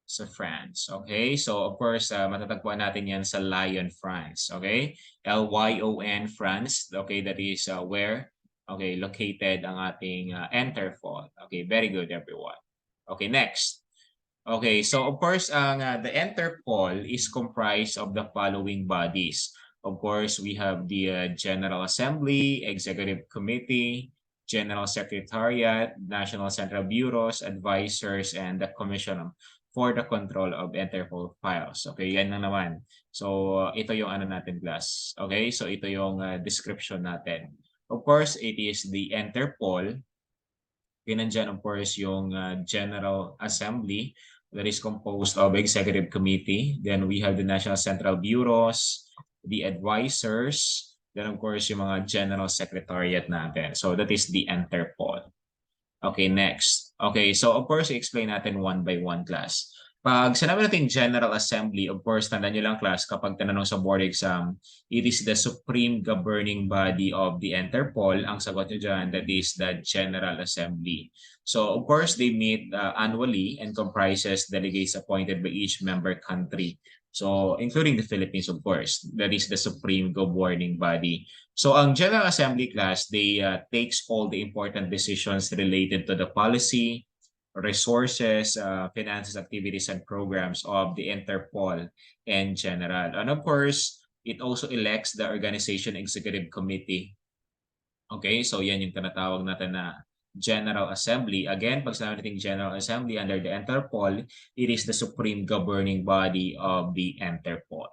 Sa France. Okay, so of course, matatagpuan natin yan sa Lyon, France. Okay, Lyon, France. Okay, that is where, okay, located ang ating Interpol. Okay, very good everyone. Okay, next. Okay, so of course, the Interpol is comprised of the following bodies. Of course, we have the General Assembly, Executive Committee, General Secretariat, National Central Bureaus, Advisors, and the Commission for the Control of Interpol Files. Okay, yan lang naman. So, ito yung ano natin class. Okay, so ito yung description natin. Of course, it is the Interpol. Pinandyan, of course, yung General Assembly that is composed of Executive Committee. Then we have the National Central Bureaus, the advisors, then of course yung mga General Secretariat natin. So that is the Interpol. Okay, next. Okay, so of course, i-explain natin one by one class. Pag sinabi natin General Assembly, of course, tandaan nyo lang class, kapag tinanong sa board exam, it is the supreme governing body of the Interpol. Ang sagot nyo dyan, that is the General Assembly. So, of course, they meet annually and comprises delegates appointed by each member country. So, including the Philippines, of course. That is the supreme governing body. So, ang General Assembly class, they takes all the important decisions related to the policy, resources, finances, activities, and programs of the Interpol in general. And of course, it also elects the Organization Executive Committee. Okay, so yan yung tinatawag natin na General Assembly. Again, pag sinabi natin General Assembly under the Interpol, it is the supreme governing body of the Interpol.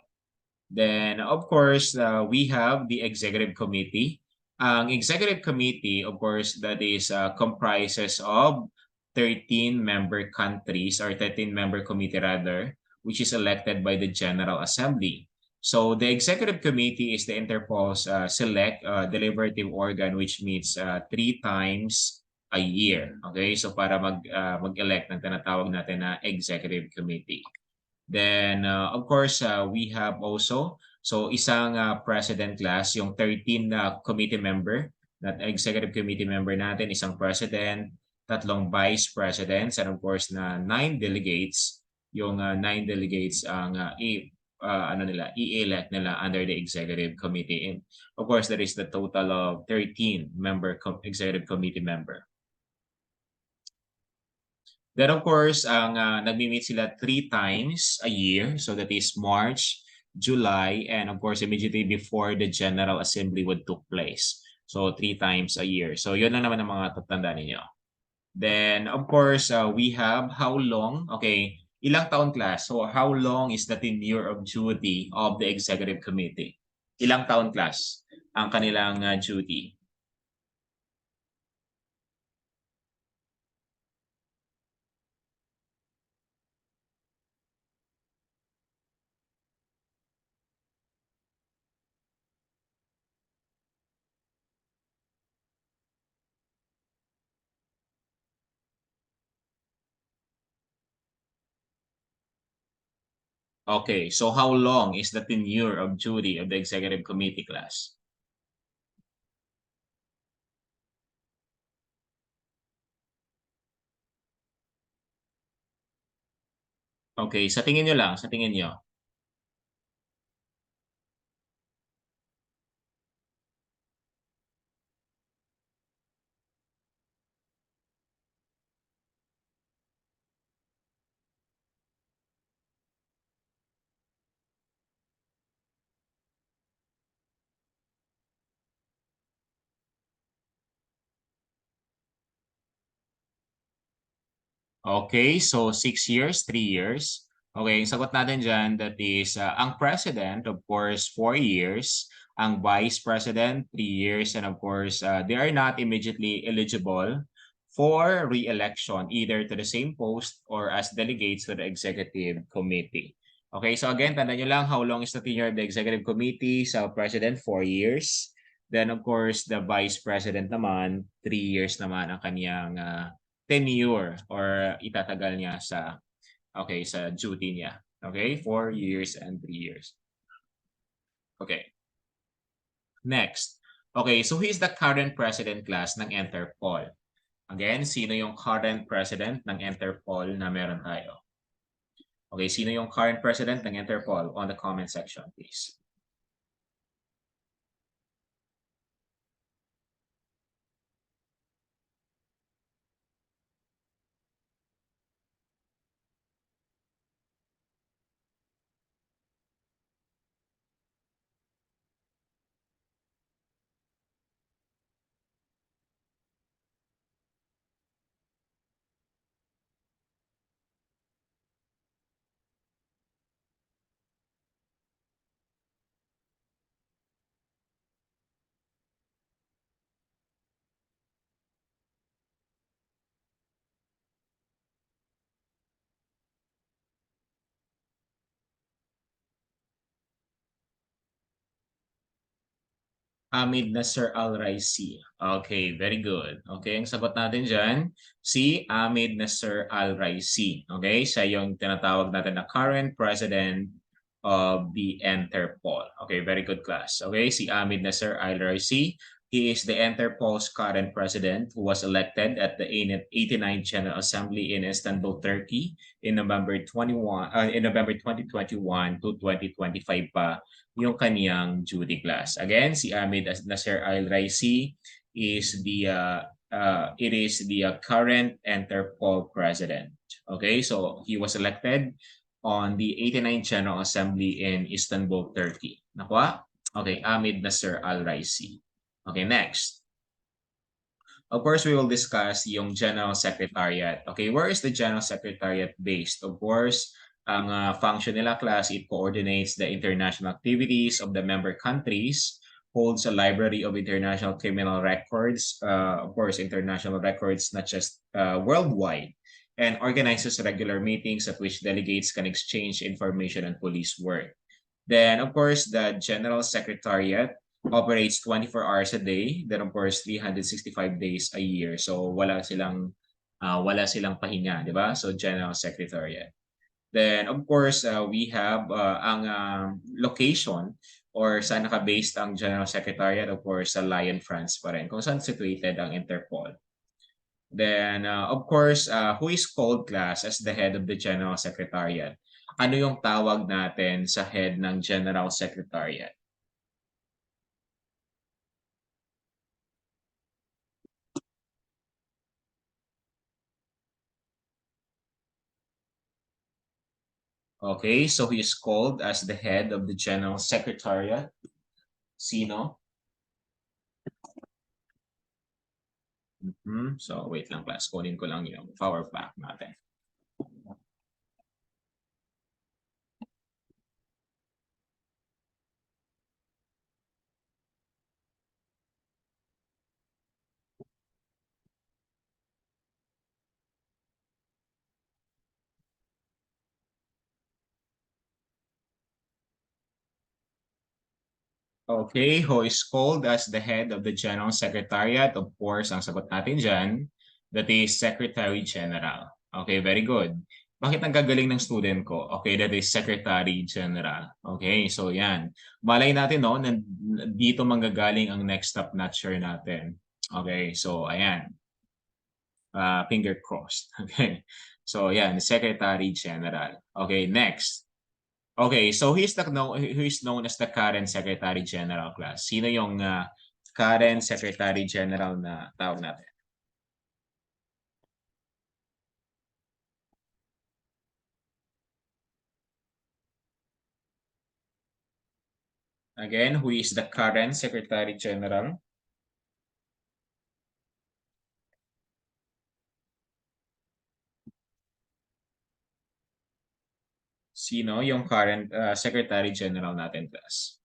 Then, of course, we have the Executive Committee. Ang Executive Committee, of course, that is comprises of 13-member countries or 13-member committee rather, which is elected by the General Assembly. So the Executive Committee is the Interpol's select deliberative organ which meets 3 times a year. Okay, so para mag-elect ng tinatawag natin na Executive Committee. Then, of course, we have also, so isang president class, yung 13 committee member, that executive committee member natin, isang president, 3 vice presidents, and of course na 9 delegates, yung 9 delegates ang i-elect nila under the executive committee. And of course, there is the total of 13 executive committee member. Then of course, ang nagmi-meet sila 3 times a year. So that is March, July, and of course, immediately before the General Assembly would took place. So 3 times a year. So yun lang naman ang mga tatandaan ninyo. Then of course, we have how long, okay, ilang taon class? So how long is the tenure of duty of the Executive Committee? Ilang taon class ang kanilang duty? Okay, so how long is the tenure of duty of the Executive Committee class? Okay, sa tingin nyo lang, sa tingin nyo. Okay, so 6 years, 3 years. Okay, ang sagot natin dyan, that is, ang president, of course, 4 years. Ang vice president, 3 years. And of course, they are not immediately eligible for re-election, either to the same post or as delegates to the executive committee. Okay, so again, tandaan nyo lang how long is the tenure of the executive committee sa president, 4 years. Then of course, the vice president naman, 3 years naman ang kaniyang tenure or itatagal niya sa sa duty niya. Okay, 4 years and 3 years. Okay. Next. Okay, so who is the current president class ng Interpol? Again, sino yung current president ng Interpol na meron tayo? Okay, sino yung current president ng Interpol? On the comment section, please. Hamid Nasser Al-Raisi. Okay, very good. Okay, ang sagot natin dyan, si Hamid Nasser Al-Raisi. Okay, siya yung tinatawag natin na current president of the Interpol. Okay, very good class. Okay, si Hamid Nasser Al-Raisi. He is the Interpol's current president who was elected at the 89th General Assembly in Istanbul, Turkey in November 2021 to 2025 pa yung kaniyang duty class. Again, si Ahmed Nasser Al-Raisi is the current Interpol president. Okay, so he was elected on the 89th General Assembly in Istanbul, Turkey. Nakuha? Okay, Ahmed Nasser Al-Raisi. Okay, next. Of course, we will discuss yung General Secretariat. Okay, where is the General Secretariat based? Of course, ang function nila class, it coordinates the international activities of the member countries, holds a library of international criminal records, of course, international records not just worldwide, and organizes regular meetings at which delegates can exchange information and police work. Then, of course, the General Secretariat operates 24 hours a day, then of course 365 days a year. So wala silang pahinga, di ba? So General Secretariat. Then of course, we have ang location or saan naka-based ang General Secretariat, of course, sa Lyon, France pa rin, kung saan situated ang Interpol. Then, of course, who is called class as the head of the General Secretariat? Ano yung tawag natin sa head ng General Secretariat? Okay, so he is called as the head of the General Secretariat. Sino? So, wait lang class. Kunin ko lang yung power pack natin. Okay, who is called as the head of the General Secretariat? Of course, ang sagot natin dyan, that is Secretary General. Okay, very good. Bakit ang gagaling ng student ko? Okay, that is Secretary General. Okay, so yan. Malay natin, no, dito manggagaling ang next top notcher natin. Okay, so ayan. Finger crossed. Okay, so yan, Secretary General. Okay, next. Okay, so who is known as the current Secretary General class? Sino yung current Secretary General na tawag natin? Again, who is the current Secretary General? Sino yung current Secretary General natin class?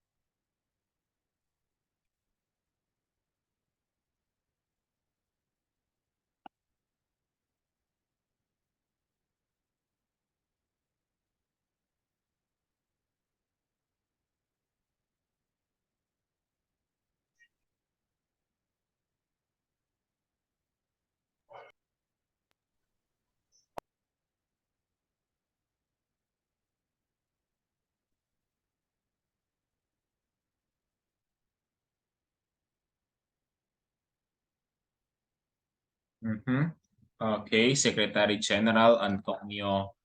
Okay, Secretary General Antonio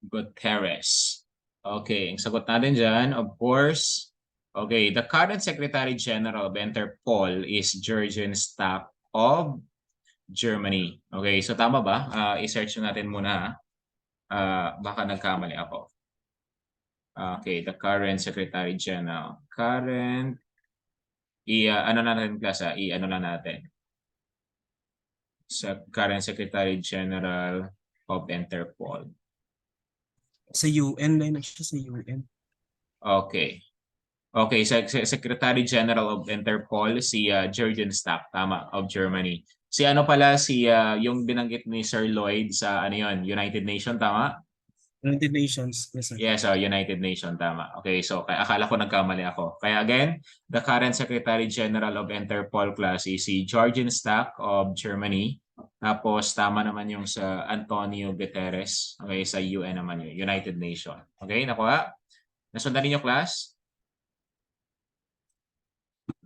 Guterres. Okay, ang sagot natin dyan, of course, okay, the current Secretary General of Interpol is Jürgen Stack of Germany. Okay, so tama ba? I-search natin muna. Baka nagkamali ako. Okay, the current Secretary General. Ano na natin class, i-ano na natin. Sa current Secretary General of Interpol. Sa UN, line na siya sa UN. Okay. Okay, Secretary General of Interpol, si Jürgen Stack, tama, of Germany. Si ano pala, yung binanggit ni Sir Lloyd sa ano yun, United Nations, tama? United Nations, yes sir. Yes, United Nations, tama. Okay, so akala ko nagkamali ako. Kaya again, the current Secretary General of Interpol class is si Jürgen Stack of Germany. Tapos tama naman yung sa Antonio Guterres. Okay, sa UN naman yun, United Nations. Okay, nakuha? Nasundan niyo class?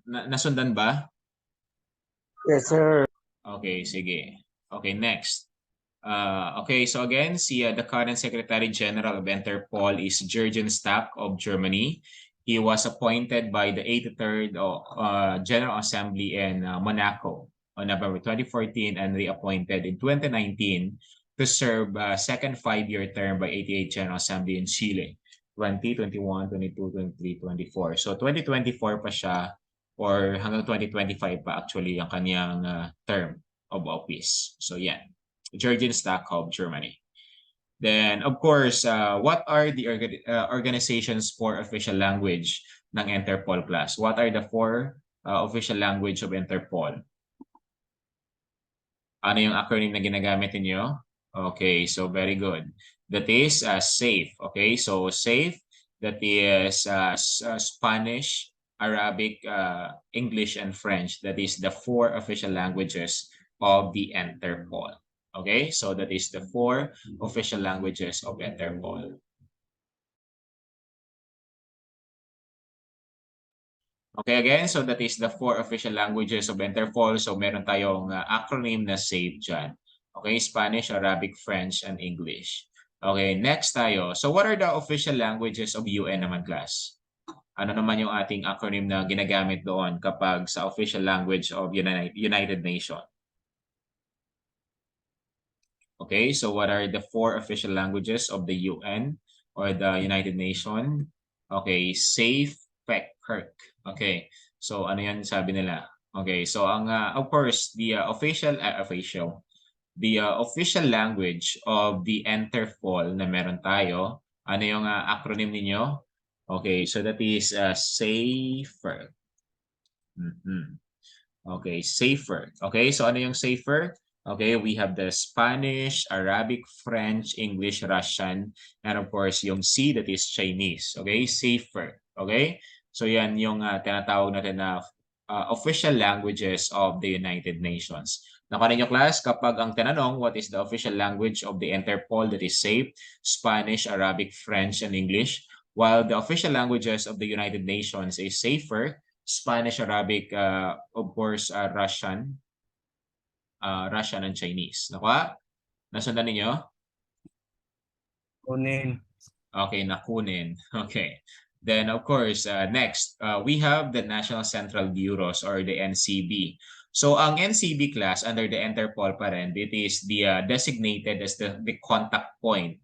Nasundan ba? Yes, sir. Okay, sige. Okay, next. Okay, so again, the current Secretary General of Interpol is Jürgen Stack of Germany. He was appointed by the 83rd General Assembly in Monaco on November 2014 and reappointed in 2019 to serve a second 5-year term by 88th General Assembly in Chile. 2021, 22, 23, 24. So 2024 pa siya or hanggang 2025 pa actually ang kanyang term of office. So yan. Jürgen Stack of Germany. Then, of course, what are the organizations for official language ng Interpol class? What are the 4 official language of Interpol? Ano yung acronym na ginagamit niyo? Okay, so very good. That is SAFE. Okay, so SAFE, that is Spanish, Arabic, English, and French. That is the 4 official languages of the Interpol. Okay, so that is the 4 official languages of Interpol. Okay, again, so that is the 4 official languages of Interpol. So meron tayong acronym na SAFE dyan. Okay, Spanish, Arabic, French, and English. Okay, next tayo. So what are the official languages of UN naman, class? Ano naman yung ating acronym na ginagamit doon kapag sa official language of United Nations? Okay, so what are the 4 official languages of the UN or the United Nations? Okay, SAFE, PEC, Okay, so ano yan sabi nila? Okay, so ang of course the official language of the Interpol na meron tayo, ano yung acronym ninyo? Okay, so that is SAFER. Okay, SAFER. Okay, so ano yung SAFER? Okay, we have the Spanish, Arabic, French, English, Russian, and of course yung C, that is Chinese. Okay, SAFER. Okay, so yan yung tinatawag natin na official languages of the United Nations. Nakuha ninyo class, kapag ang tinanong what is the official language of the Interpol, that is SAFE, Spanish, Arabic, French, and English, while the official languages of the United Nations is SAFER, Spanish, Arabic, of course, Russian and Chinese. Nakuha? Nasundan ninyo? Kunin. Okay, nakunin. Okay. Then, of course, next, we have the National Central Bureaus or the NCB. So, ang NCB class under the Interpol pa rin, it is the designated as the contact point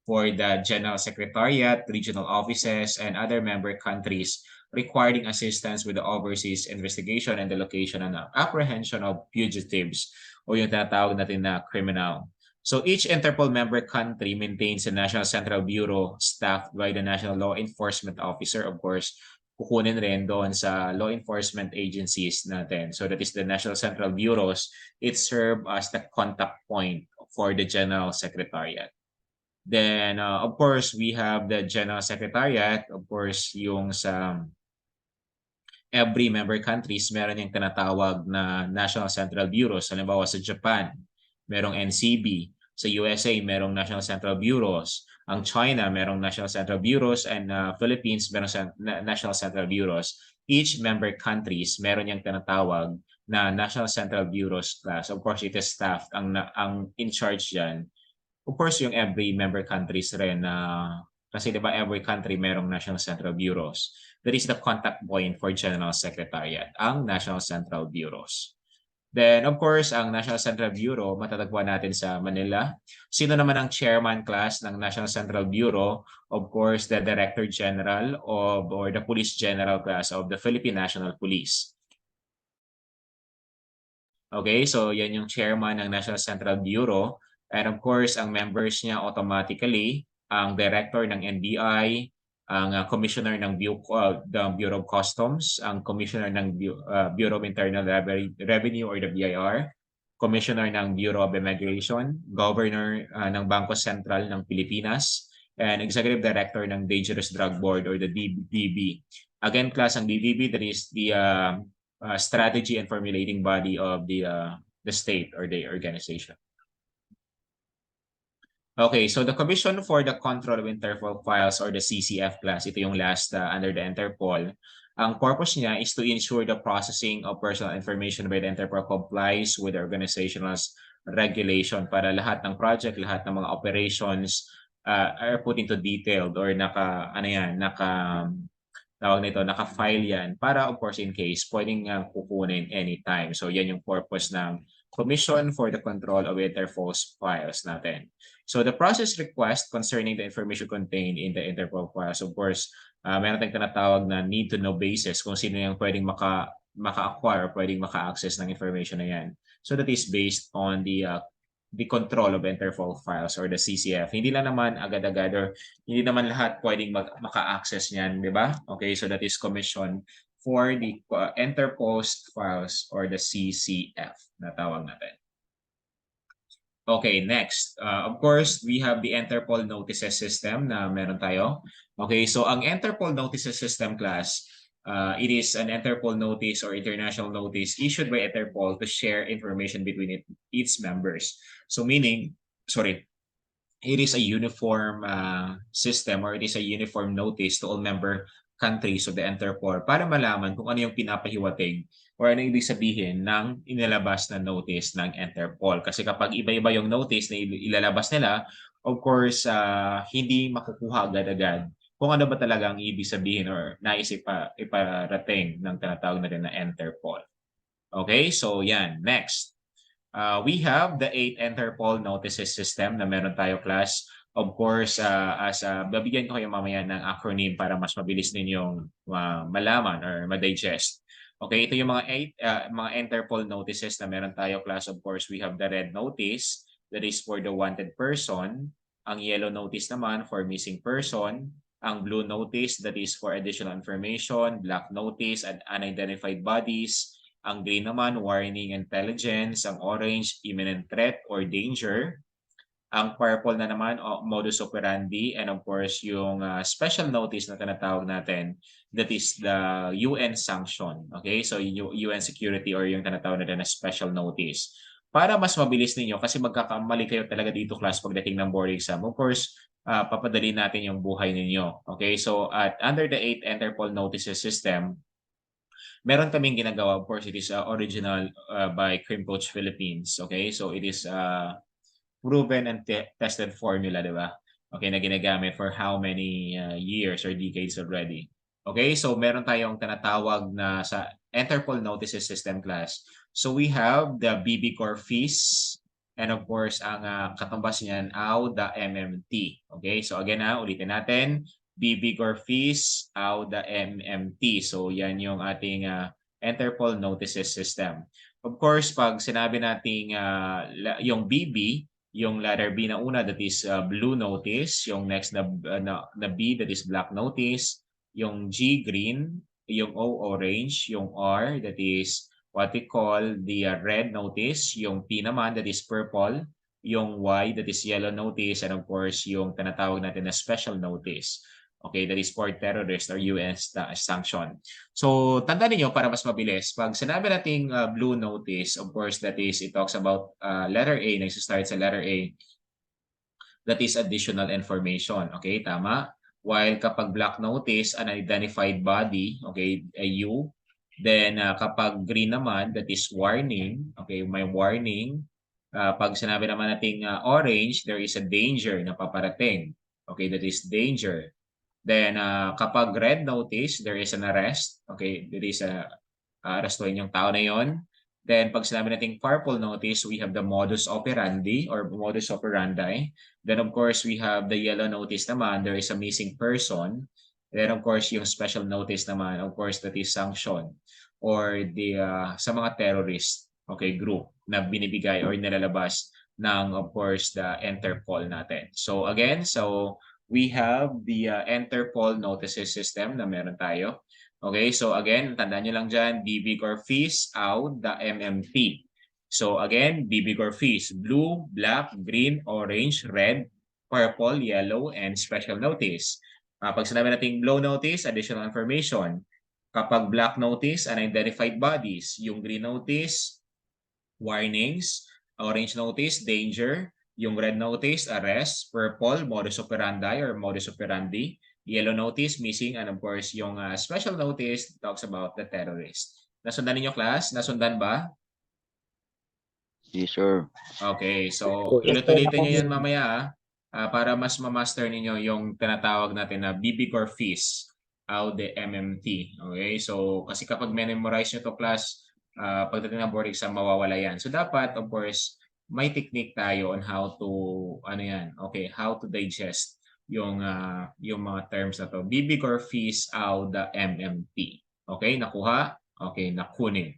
for the General Secretariat, regional offices, and other member countries requiring assistance with the overseas investigation and the location and apprehension of fugitives o yung tinatawag natin na criminal. So each Interpol member country maintains a National Central Bureau staffed by the National Law Enforcement Officer. Of course, kukunin rin doon sa law enforcement agencies natin. So that is the National Central Bureaus. It serves as the contact point for the General Secretariat. Then, of course, we have the General Secretariat. Of course, yung sa every member countries, meron yung tinatawag na National Central Bureaus. Halimbawa sa Japan, merong NCB. Sa USA, merong National Central Bureaus. Ang China, merong National Central Bureaus. And Philippines, merong National Central Bureaus. each member countries meron yung tinatawag na National Central Bureaus class. Of course, it is staffed. Ang in charge dyan, of course, yung every member countries rin na kasi di ba every country merong National Central Bureaus. That is the contact point for General Secretariat, ang National Central Bureaus. Then, of course, ang National Central Bureau, matatagpuan natin sa Manila. Sino naman ang chairman class ng National Central Bureau? Of course, the Director General or the Police General class of the Philippine National Police. Okay, so yan yung chairman ng National Central Bureau. And of course, ang members niya automatically, ang director ng NBI, ang commissioner ng Bureau of Customs, ang commissioner ng Bureau of Internal Revenue or the BIR, commissioner ng Bureau of Immigration, governor ng Bangko Sentral ng Pilipinas, and executive director ng Dangerous Drug Board or the DDB. Again, class, ang DDB, that is the strategy and formulating body of the state or the organization. Okay, so the Commission for the Control of Interpol Files or the CCF class, ito yung last under the Interpol. Ang purpose niya is to ensure the processing of personal information by the Interpol complies with the organizational regulation para lahat ng project, lahat ng mga operations are put into detailed or naka-file yan para of course in case pwedeng kukunin anytime. So yan yung purpose ng Commission for the Control of Interpol's files natin. So the process request concerning the information contained in the Interpol files, of course, meron tayong tinatawag na need to know basis kung sino yung pwedeng maka-acquire, pwedeng maka-access ng information na yan. So that is based on the control of Interpol files or the CCF. Hindi lang naman agad-agad or hindi naman lahat pwedeng maka-access niyan, di ba? Okay, so that is commission for the Interpol files or the CCF na tawag natin. Okay, next. Of course, we have the Interpol Notices System na meron tayo. Okay, so ang Interpol Notices System class, it is an Interpol notice or international notice issued by Interpol to share information between its members. So meaning, it is a uniform system or it is a uniform notice to all member countries of the Interpol para malaman kung ano yung pinapahiwatig or ano ibig sabihin ng inilabas na notice ng Interpol. Kasi kapag iba-iba yung notice na ilalabas nila, of course, hindi makukuha agad-agad kung ano ba talaga ang ibig sabihin or naisip iparating ng tinatawag natin na Interpol. Okay, so yan. Next. We have the 8 Interpol Notices System na meron tayo class. Of course, babigyan ko kayo mamaya ng acronym para mas mabilis ninyong malaman or ma-digest. Okay, ito yung mga Interpol notices na meron tayo class. Of course, we have the red notice that is for the wanted person. Ang yellow notice naman for missing person. Ang blue notice that is for additional information. Black notice and unidentified bodies. Ang green naman, warning intelligence. Ang orange, imminent threat or danger. Ang purple na naman, modus operandi. And of course, yung special notice na tinatawag natin, that is the UN sanction. Okay, so yung UN security or yung tinatawag natin na special notice. Para mas mabilis ninyo, kasi magkakamali kayo talaga dito class pagdating ng board exam. Of course, papadali natin yung buhay ninyo. Okay, so under the 8 Interpol Notices System, meron kaming ginagawa. Of course, it is original by Crime Coach Philippines. Okay, so it is proven and tested formula, di ba? Okay, na ginagamit for how many years or decades already. Okay, so meron tayong tinatawag na sa Interpol Notices System class. So we have the BB Core fees and of course, ang katumbas niyan, the MMT. Okay, so again ulitin natin. BB Core fees, the MMT. So yan yung ating Interpol Notices System. Of course, pag sinabi nating yung BB, yung letter B na una, that is blue notice. Yung next na B, that is black notice. Yung G, green. Yung O, orange. Yung R, that is what we call the red notice. Yung P naman, that is purple. Yung Y, that is yellow notice. And of course, yung tinatawag natin na special notice. Okay, that is for terrorist or US sanction. So, tandaan niyo para mas mabilis. Pag sinabi nating blue notice, of course, that is, it talks about letter A, nagsistart sa letter A. That is additional information. Okay, tama? While kapag black notice, unidentified body, okay, a U. Then kapag green naman, that is warning, okay, may warning. Pag sinabi naman nating orange, there is a danger na paparating. Okay, that is danger. Then kapag red notice, there is an arrest. Okay, there is a arrestuhin yung tao na yon. Then pag sinabi nating purple notice, we have the modus operandi or modus operandi. Then of course, we have the yellow notice naman, there is a missing person. Then of course, yung special notice naman, of course, that is sanction or the sa mga terrorist, okay, group na binibigay or nilalabas ng of course the Interpol natin. So again, we have the Interpol notices system na meron tayo. Okay, so again, tandaan nyo lang dyan, BBIG or FIS, out the MMT. So again, BBIG or FIS, blue, black, green, orange, red, purple, yellow, and special notice. Pag sinabi natin blue notice, additional information. Kapag black notice, unidentified bodies. Yung green notice, warnings. Orange notice, danger. Yung red notice, arrest. Purple, modus operandi or modus operandi. Yellow notice, missing. And of course, yung special notice talks about the terrorist. Nasundan ninyo, class? Nasundan ba? Yes, sir. Okay, so ulit-ulitin nyo yan mamaya para mas ma-master ninyo yung tinatawag natin na BB Core Fees out the MMT. Okay, so kasi kapag memorize nyo to class, pagdating ng board exam, mawawala yan. So dapat, of course, may technique tayo on how to, how to digest yung mga terms na to. BB Core Fees out the MMT. Okay, nakuha? Okay, nakunin.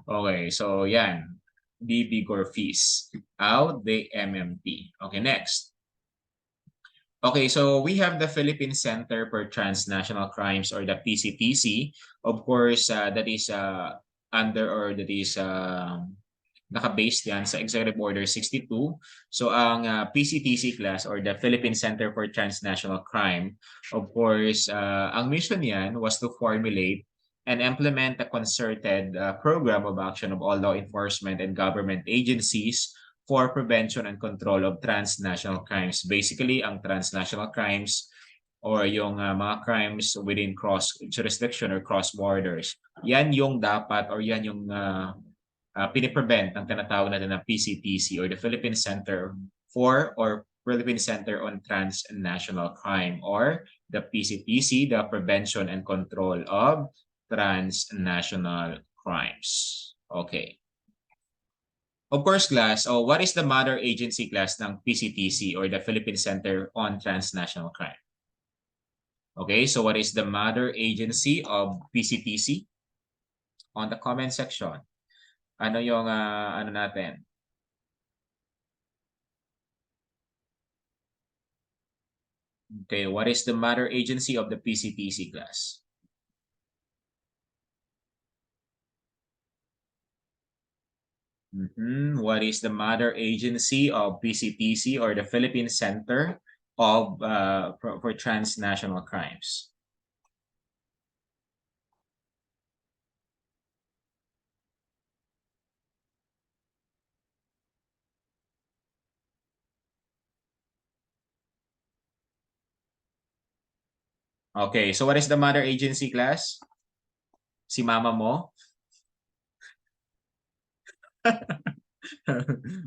Okay, so yan. BB Core Fees out the MMT. Okay, next. Okay, so we have the Philippine Center for Transnational Crimes or the PCTC. Of course, that is naka-based yan sa Executive Order 62. So ang PCTC class or the Philippine Center for Transnational Crime, of course, ang mission yan was to formulate and implement a concerted program of action of all law enforcement and government agencies for prevention and control of transnational crimes. Basically, ang transnational crimes or yung mga crimes within cross jurisdiction or cross borders, yan yung dapat or yan yung piniprevent ng tinatawag natin na PCTC or the Philippine Center Philippine Center on Transnational Crime or the PCTC, the Prevention and Control of Transnational Crimes. Okay. Of course, class, what is the mother agency class ng PCTC or the Philippine Center on Transnational Crime? Okay, so what is the mother agency of PCTC? On the comment section. Ano yung ano natin? Okay, what is the mother agency of the PCTC class? What is the mother agency of PCTC or the Philippine Center of for Transnational Crimes? Okay, so what is the mother agency class? Si mama mo?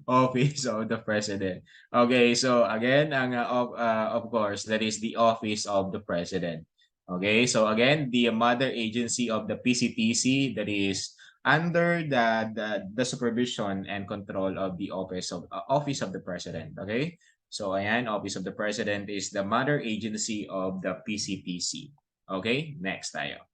Office of the President. Okay, so again, of course, that is the Office of the President. Okay, so again, the mother agency of the PCTC that is under the supervision and control of the Office of the President. Okay, so ayan, Office of the President is the mother agency of the PCTC. Okay, next tayo.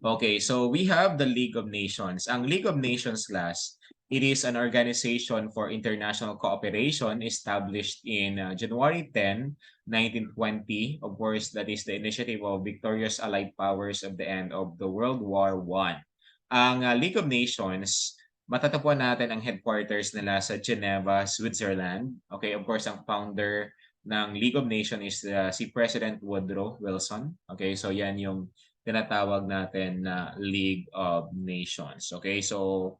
Okay, so we have the League of Nations. Ang League of Nations class, it is an organization for international cooperation established in January 10, 1920. Of course, that is the initiative of victorious Allied powers of the end of the World War I. Ang League of Nations, matatagpuan natin ang headquarters nila sa Geneva, Switzerland. Okay, of course, ang founder ng League of Nations is si President Woodrow Wilson. Okay, so yan yung tinatawag natin na League of Nations. Okay, so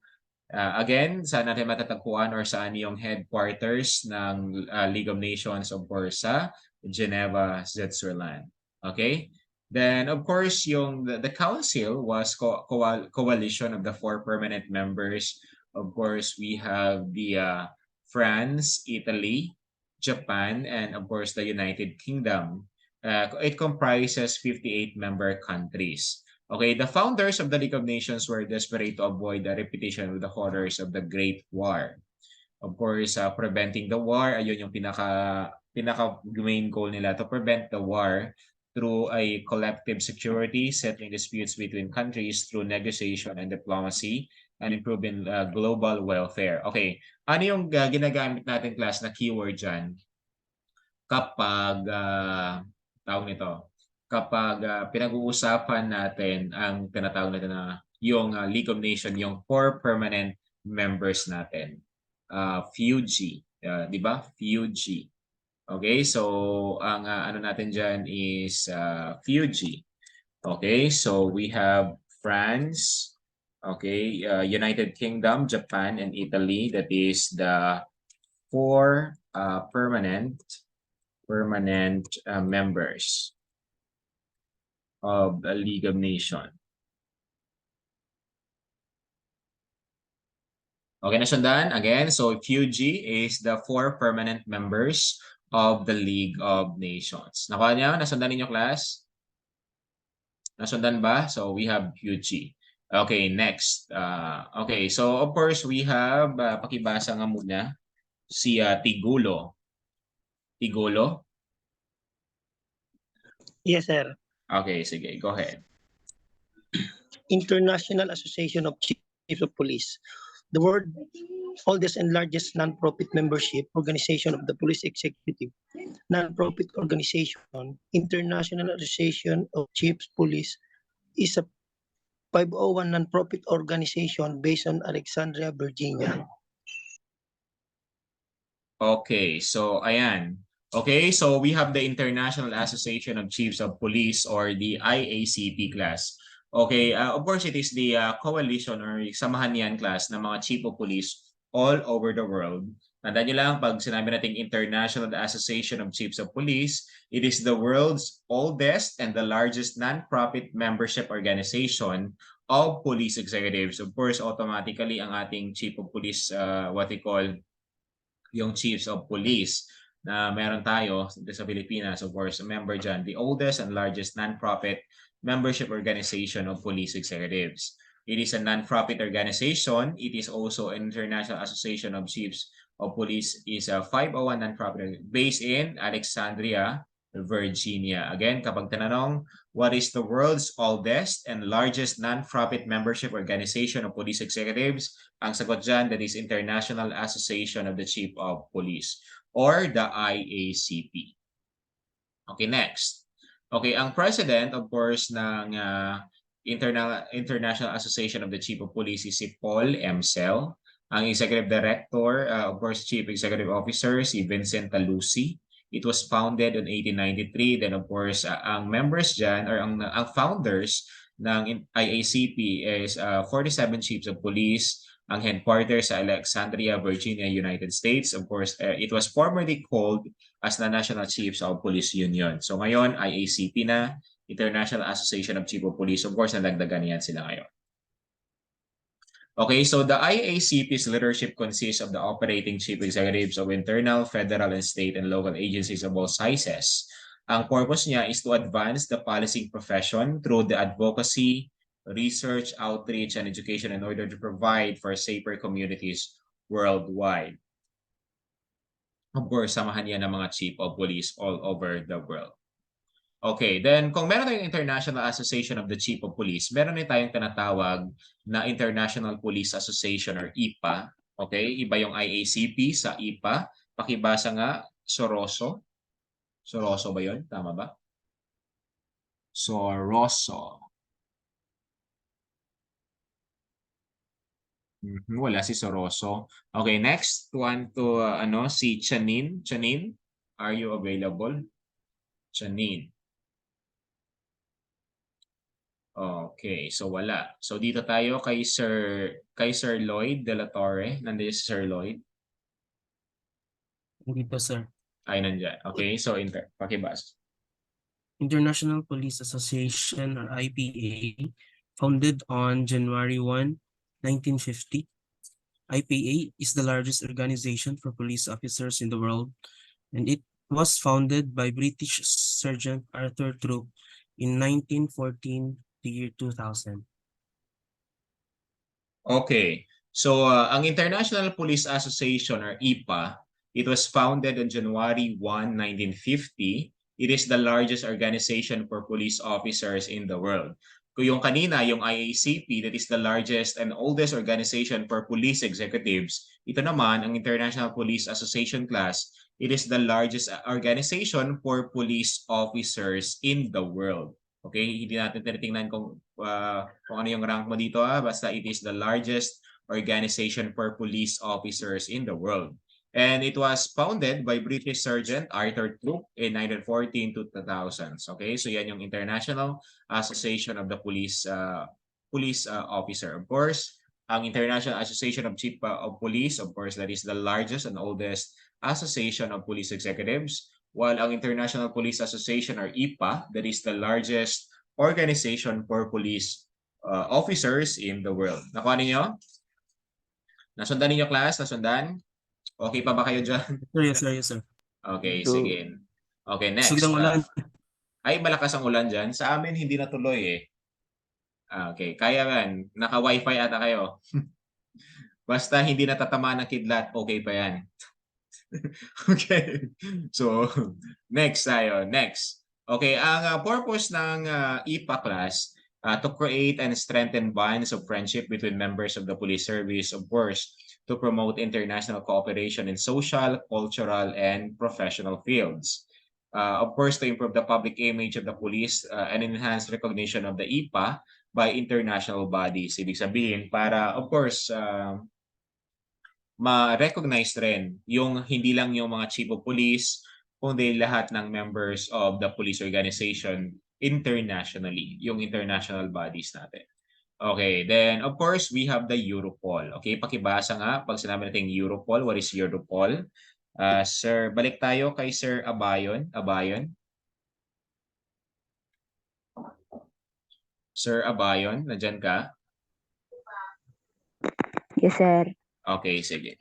again, saan natin matatagpuan or saan yung headquarters ng League of Nations? Of course, sa Geneva, Switzerland. Okay? Then, of course, the council was coalition of the 4 permanent members. Of course, we have the France, Italy, Japan, and of course, the United Kingdom. It comprises 58 member countries. Okay, the founders of the League of Nations were desperate to avoid the repetition of the horrors of the Great War. Of course, preventing the war, ayun yung pinaka main goal nila, to prevent the war through a collective security, settling disputes between countries through negotiation and diplomacy, and improving global welfare. Okay, ano yung ginagamit natin class na keyword dyan kapag tawag nito, kapag pinag-uusapan natin ang tinatawag natin na yung League of Nations, yung 4 permanent members natin. Fuji, di ba? Fuji. Okay, so ang ano natin dyan is Fuji. Okay, so we have France, okay, United Kingdom, Japan, and Italy. That is the 4 permanent members of the League of Nations. Okay, nasundan? Again, so Fuji is the 4 permanent members of the League of Nations. Nakuha niyo? Nasundan ninyo, class? Nasundan ba? So we have Fuji. Okay, next. Okay, so of course we have, pakibasa nga muna, si Tigulo. Tigulo? Yes, sir. Okay, sige, go ahead. International Association of Chiefs of Police, the world's oldest and largest non-profit membership organization of the police executive. Non-profit organization, International Association of Chiefs Police, is a 501 non-profit organization based on Alexandria, Virginia. Okay, so ayan. Okay, so we have the International Association of Chiefs of Police, or the IACP, class. Okay, of course it is the coalition or samahan yan, class, ng mga chief of police all over the world. Tandaan nyo lang, pag sinabi natin International Association of Chiefs of Police, it is the world's oldest and the largest non-profit membership organization of police executives. Of course, automatically ang ating chief of police, what we call yung chiefs of police na meron tayo sa Pilipinas, of course, a member dyan, the oldest and largest non-profit membership organization of police executives. It is a non-profit organization. It is also an International Association of Chiefs of Police, is a 501 non-profit based in Alexandria, Virginia. Again, kapag tinanong, what is the world's oldest and largest non-profit membership organization of police executives? Ang sagot dyan, that is International Association of the Chief of Police, or the IACP. Okay, next. Okay, ang president, of course, ng International Association of the Chief of Police is si Paul Emsel. Ang executive director, of course, chief executive officer, si Vincent Talusi. It was founded in 1893. Then, of course, ang members dyan, or ang founders ng IACP is 47 chiefs of police. Ang headquarters sa Alexandria, Virginia, United States. Of course, it was formerly called as the National Chiefs of Police Union. So ngayon, IACP na, International Association of Chiefs of Police. Of course, nalagdagan yan sila ngayon. Okay, so the IACP's leadership consists of the operating chief executives of internal, federal, and state and local agencies of all sizes. Ang purpose niya is to advance the policing profession through the advocacy, research, outreach, and education in order to provide for safer communities worldwide. Of course, samahan yan ng mga chief of police all over the world. Okay, then kung meron tayong International Association of the Chief of Police, meron din tayong tinatawag na International Police Association or IPA. Okay, iba yung IACP sa IPA. Pakibasa nga, Soroso. Soroso ba yun? Tama ba? Soroso. Wala si Soroso. Okay, next one to si Chanin. Chanin, are you available? Chanin. Okay, so wala. So dito tayo kay Sir Lloyd de la Torre. Nandiyan si Sir Lloyd. Hindi pa, sir. Ay, nandyan. Okay, so pakibas. International Police Association or IPA, founded on January 1, 1950. IPA is the largest organization for police officers in the world, and it was founded by British Sergeant Arthur Troop in 1914 to year 2000. Okay. So, ang International Police Association or IPA, it was founded on January 1, 1950. It is the largest organization for police officers in the world. Kung yung kanina, yung IACP, that is the largest and oldest organization for police executives. Ito naman, ang International Police Association class, it is the largest organization for police officers in the world. Okay, hindi natin tinitingnan kung ano yung rank mo dito, basta it is the largest organization for police officers in the world. And it was founded by British Sergeant Arthur Troop in 1914 to 2000s. Okay, so yan yung International Association of the Police Officer. Of course, ang International Association of Chief of Police, of course, that is the largest and oldest association of police executives. While ang International Police Association or IPA, that is the largest organization for police officers in the world. Nakuha ninyo? Nasundan ninyo, class? Nasundan? Okay pa ba kayo dyan? Yes, sir. Yes, sir. Okay, So, sige. Okay, next. Sugdang ulan. Ay, malakas ang ulan dyan. Sa amin, hindi natuloy eh. Okay, kaya yan. Naka-wifi ata kayo. Basta hindi natatamaan ng kidlat, okay pa yan. Okay. So, next tayo. Next. Okay, ang purpose ng IPA class to create and strengthen bonds of friendship between members of the police service, of course, to promote international cooperation in social, cultural, and professional fields. Of course, to improve the public image of the police and enhance recognition of the IPA by international bodies. Ibig sabihin, para, of course, ma-recognize rin yung hindi lang yung mga chief of police, kundi lahat ng members of the police organization internationally, yung international bodies natin. Okay, then of course, we have the Europol. Okay, pakibasa nga pag sinabi natin Europol, what is Europol? Sir, balik tayo kay Sir Abayon. Abayon. Sir Abayon, nandyan ka? Yes, sir. Okay, sige.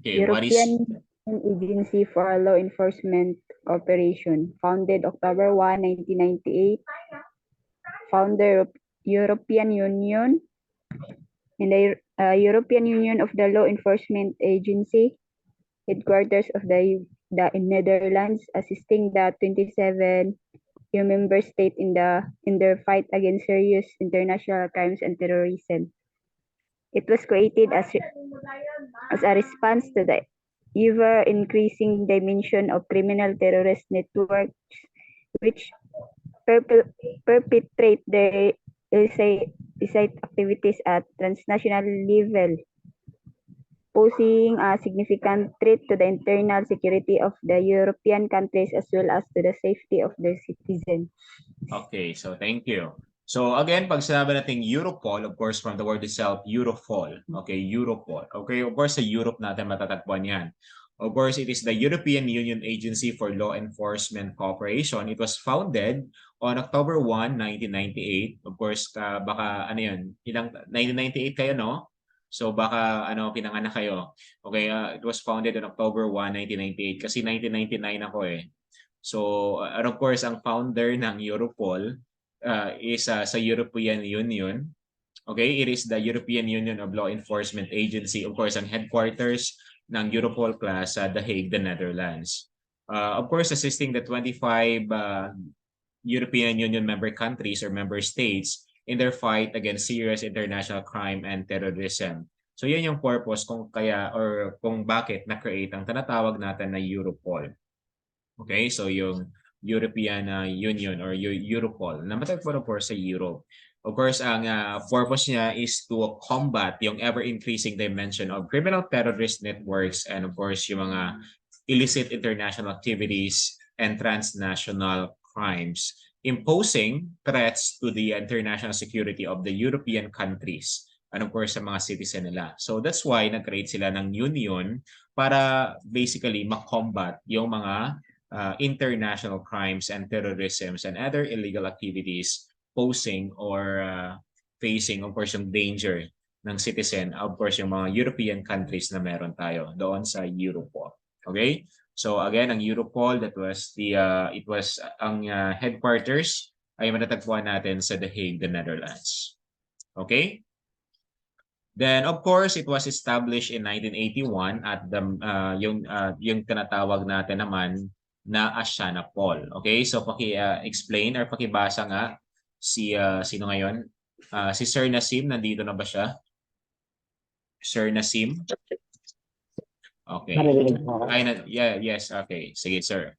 Okay, what is... European Agency for Law Enforcement Cooperation, founded October 1, 1998. Founder of European Union and the European Union of the Law Enforcement Agency, headquarters of the Netherlands, assisting the 27 EU member states in their fight against serious international crimes and terrorism. It was created as a response to the ever-increasing dimension of criminal terrorist networks, which perpetrate their illicit activities at transnational level, posing a significant threat to the internal security of the European countries as well as to the safety of their citizens. Okay, so thank you. So again, pag sinabi natin Europol, of course, from the word itself, Europol. Okay, Europol. Okay, of course, sa Europe natin matatagpuan yan. Of course, it is the European Union Agency for Law Enforcement Cooperation. It was founded on October 1, 1998. Of course, baka ano yun, 1998 kayo, no? So baka pinanganak kayo. Okay, it was founded on October 1, 1998 kasi 1999 ako eh. So, and of course, ang founder ng Europol is sa European Union. Okay, it is the European Union of Law Enforcement Agency. Of course, ang headquarters ng Europol class sa The Hague, the Netherlands. Of course, assisting the 25 European Union member countries or member states in their fight against serious international crime and terrorism. So, yan yung purpose kung kaya or kung bakit na-create ang tinatawag natin na Europol. Okay, so yung European Union or Europol na matagpuan of course sa Europe. Of course, ang purpose niya is to combat yung ever-increasing dimension of criminal terrorist networks and of course yung mga illicit international activities and transnational crimes, imposing threats to the international security of the European countries and of course sa mga citizen nila. So that's why nag-create sila ng union para basically makombat yung mga international crimes and terrorisms and other illegal activities posing or facing of course yung danger ng citizen, of course yung mga European countries na meron tayo doon sa Europol. Okay? So again, ang Europol, that was ang headquarters ay matatagpuan natin sa The Hague, the Netherlands. Okay? Then of course, it was established in 1981 at yung tinatawag natin naman na Asianapol. Okay? So paki-explain or pakibasa nga sino ngayon? Si Sir Nasim, nandito na ba siya? Sir Nasim? Okay. Yes, okay. Sige, sir.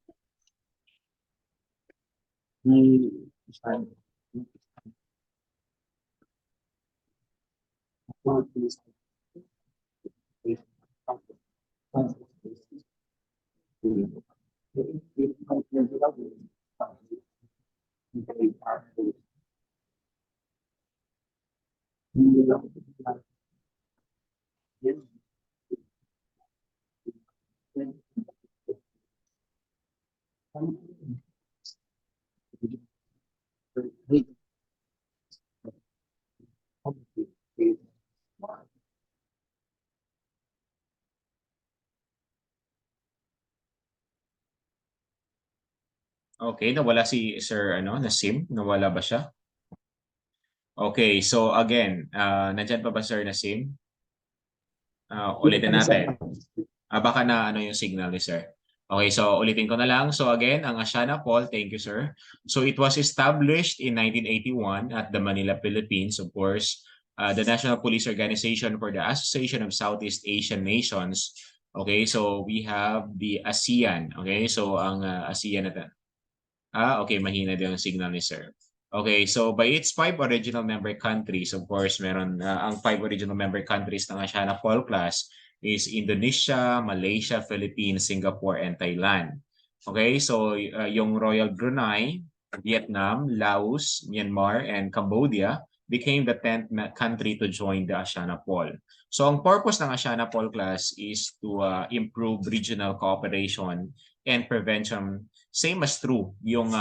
Okay, nawala si Sir Nasim. Nawala ba siya? Okay, so again, nandyan pa ba Sir Nasim? Ulitin natin. Baka na yung signal ni Sir. Okay, so ulitin ko na lang. So again, ang Asianapol, thank you sir. So it was established in 1981 at the Manila, Philippines, of course. The National Police Organization for the Association of Southeast Asian Nations. Okay, so we have the ASEAN. Okay, so ang ASEAN natin. Okay, mahina din ang signal ni sir. Okay, so by its 5 original member countries, of course, meron ang 5 original member countries ng Asianapol class is Indonesia, Malaysia, Philippines, Singapore, and Thailand. Okay, so yung Royal Brunei, Vietnam, Laos, Myanmar, and Cambodia became the 10th country to join the Asianapol. So ang purpose ng Asianapol class is to improve regional cooperation and prevention. Same as true yung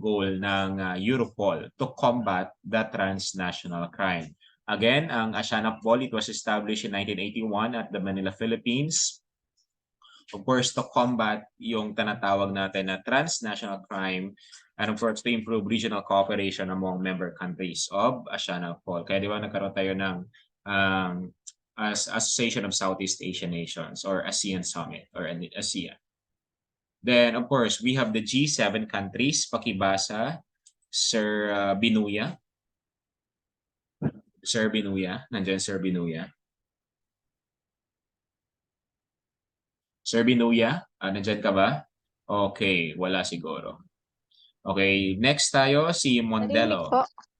goal ng Europol to combat the transnational crime. Again, ang Asianapol, it was established in 1981 at the Manila, Philippines. Of course, to combat yung tinatawag natin na transnational crime and of course, to improve regional cooperation among member countries of Asianapol. Kaya di ba nagkaroon tayo ng Association of Southeast Asian Nations or ASEAN Summit or ASEAN. Then, of course, we have the G7 countries. Pakibasa, Sir Binuya. Sir Binuya. Nandiyan, Sir Binuya. Sir Binuya, nandiyan ka ba? Okay, wala siguro. Okay, next tayo, si Mondelo.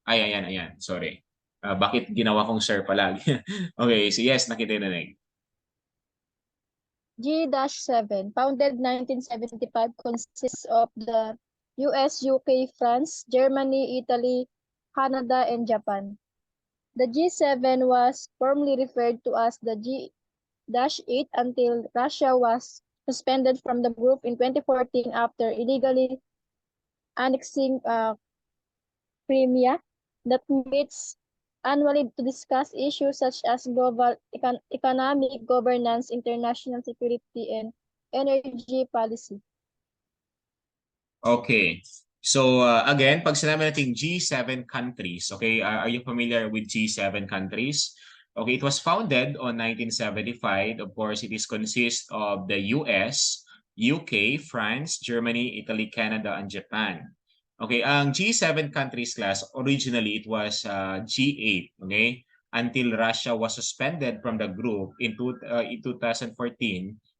Ay, ayan. Sorry. Bakit ginawa kong sir palagi? Okay, so yes, nakitinig. G-7, founded 1975, consists of the US, UK, France, Germany, Italy, Canada, and Japan. The G7 was formerly referred to as the G-8 until Russia was suspended from the group in 2014 after illegally annexing Crimea. That meets annually to discuss issues such as global economic governance, international security, and energy policy. Okay. So again, pag sinabi natin G7 countries, okay, are you familiar with G7 countries? Okay, it was founded on 1975. Of course, it is consist of the US, UK, France, Germany, Italy, Canada, and Japan. Okay, ang G7 countries class, originally it was G8, okay? Until Russia was suspended from the group in 2014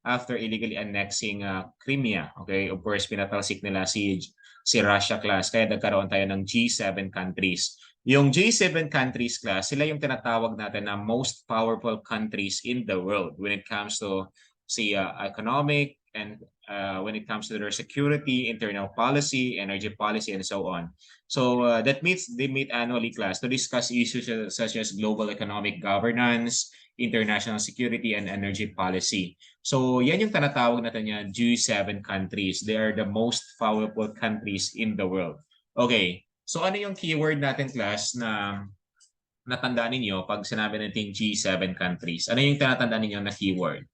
after illegally annexing Crimea. Okay, of course, pinatalsik nila si Russia class. Kaya nagkaroon tayo ng G7 countries. Yung G7 countries class, sila yung tinatawag natin na most powerful countries in the world when it comes to economic, and when it comes to their security, internal policy, energy policy, and so on. So that means they meet annually class to discuss issues such as global economic governance, international security, and energy policy. So yan yung tinatawag natin yan, G7 countries. They are the most powerful countries in the world. Okay, so ano yung keyword natin class na natandaan ninyo pag sinabi natin G7 countries? Ano yung tinatandaan ninyo na keyword?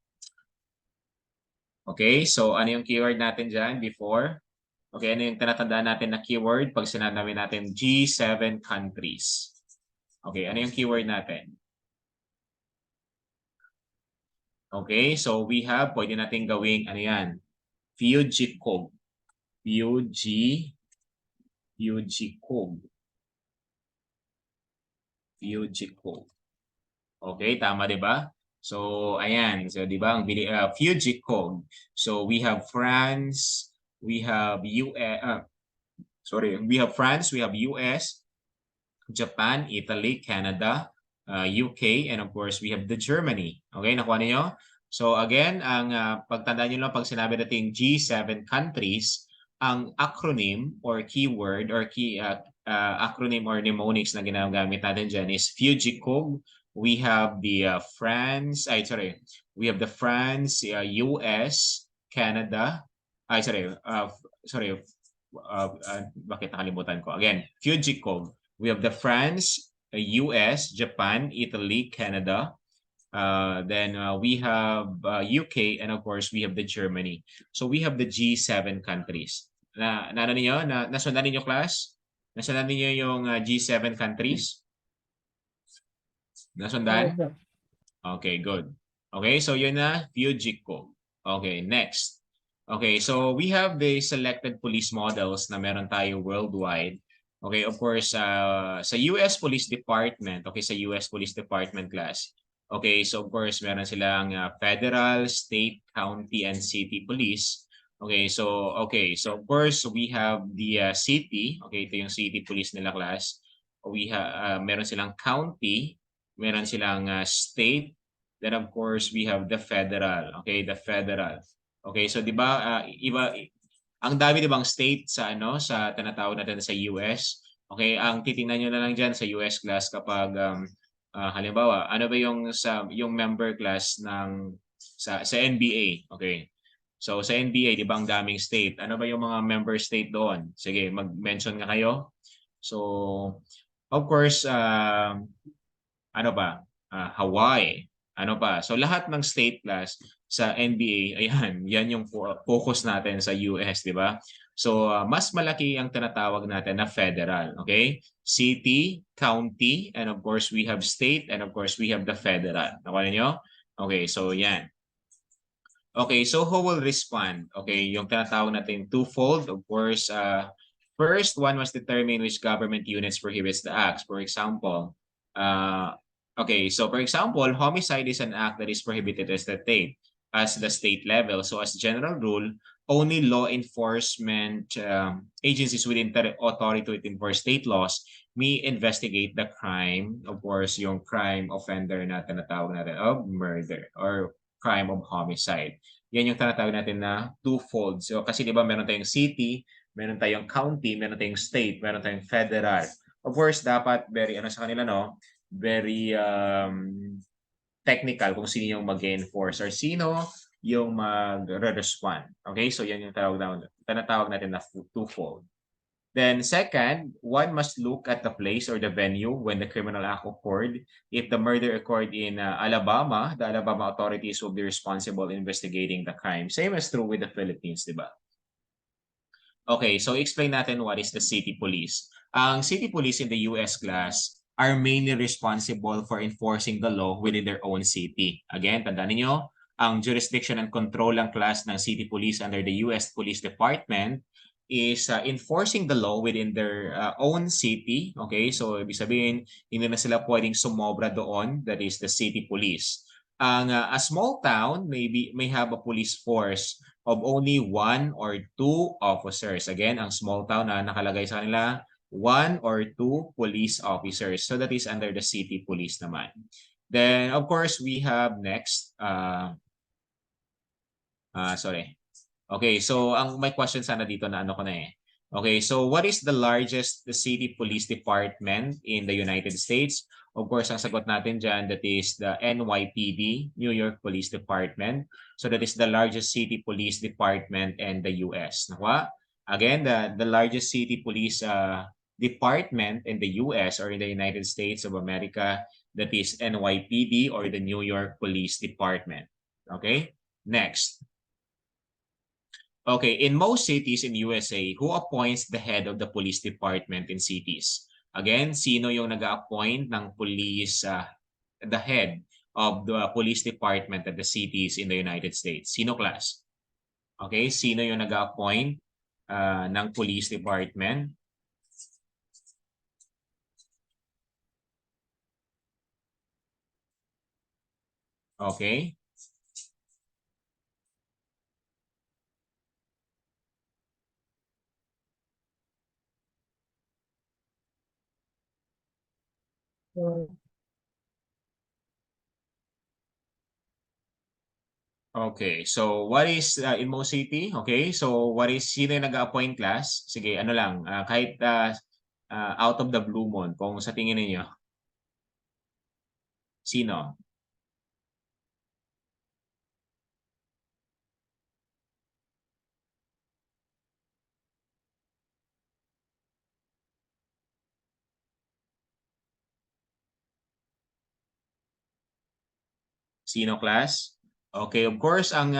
Okay, so ano yung keyword natin dyan before? Okay, ano yung tinatandaan natin na keyword pag sinabi natin G7 countries? Okay, ano yung keyword natin? Okay, so we have, pwede natin gawing, ano yan? Fujikog. Fujikog. Fujikog. Okay, tama 'di ba? So, ayan. So, 'di ba ang Fujikog. So, we have France, we have we have France, we have US, Japan, Italy, Canada, UK, and of course, we have the Germany. Okay, nakuha niyo? So, again, ang pagtandaan niyo lang pag sinabi natin G7 countries, ang acronym or keyword or acronym or mnemonics na ginagamit natin dyan is Fujikog. We have the we have the France, US, Canada, bakit nakalimutan ko? Again, Fujikog. We have the France, US, Japan, Italy, Canada. Then we have UK, and of course we have the Germany. So we have the G7 countries. Ano niyo? Nasundan niyo class? Nasundan niyo yung G7 countries? Nasundan? Okay, good. Okay, so yun na, Fujiko. Okay, next. Okay, so we have the selected police models na meron tayo worldwide. Okay, of course, sa US Police Department, okay, sa US Police Department class. Okay, so of course, meron silang federal, state, county, and city police. Okay, so of course, we have the city. Okay, ito yung city police nila class. We have meron silang county, meron silang state, then of course we have the federal. Okay, the federal. Okay, so 'di ba ang dami 'di bang state sa sa tinatawag natin sa US. Okay, ang titingnan niyo na lang diyan sa US class kapag halimbawa, ano ba yung member class ng sa NBA. Okay. So sa NBA, 'di ba ang daming state? Ano ba yung mga member state doon? Sige, mag-mention nga kayo. So of course, ano ba? Hawaii. Ano pa? So lahat ng state class sa NBA, ayan, yan yung focus natin sa US, di ba? So mas malaki ang tinatawag natin na federal, okay? City, county, and of course we have state, and of course we have the federal. Nakuha niyo? Okay, so yan. Okay, so who will respond? Okay, yung tinatawag natin twofold. Of course, first one must determine which government units prohibits the acts. For example, okay, so for example, homicide is an act that is prohibited as the state level. So as general rule, only law enforcement agencies within the authority to enforce state laws may investigate the crime. Of course, yung crime offender na tinatawag natin of murder or crime of homicide. Yan yung tinatawag natin na twofold. So kasi 'di ba meron tayong city, meron tayong county, meron tayong state, meron tayong federal. Of course, dapat very sa kanila very technical kung sino yung mag-enforce or sino yung mag-respond. Okay? So yan yung tinatawag natin na twofold. Then second, one must look at the place or the venue when the criminal act occurred. If the murder occurred in Alabama, the Alabama authorities will be responsible investigating the crime. Same as true with the Philippines, di ba? Okay, so explain natin what is the city police. Ang city police in the US class are mainly responsible for enforcing the law within their own city. Again, tandaan niyo, ang jurisdiction and control ng class ng city police under the US Police Department is enforcing the law within their own city. Okay, so ibig sabihin, hindi na sila pwedeng sumobra doon. That is the city police. A small town may have a police force of only 1 or 2 officers. Again, ang small town na nakalagay sa kanila, 1 or 2 police officers. So that is under the city police naman. Then, of course, we have next, sorry. Okay, so may question sana dito na ano ko na eh. Okay, so what is the largest city police department in the United States? Of course, ang sagot natin dyan, that is the NYPD, New York Police Department. So that is the largest city police department in the US. Nakuha? Again, the largest city police department in the US or in the United States of America, that is NYPD or the New York Police Department. Okay, next. Okay, in most cities in USA, who appoints the head of the police department in cities? Again, sino yung nag-appoint ng police, the head of the police department at the cities in the United States? Sino, class? Okay, sino yung nag-appoint ng police department? Okay. Okay, so what is in most city? Okay, so what is sino yung nag-appoint, class? Sige, ano lang, kahit out of the blue moon, kung sa tingin niyo sino? Sino, class? Okay, of course, ang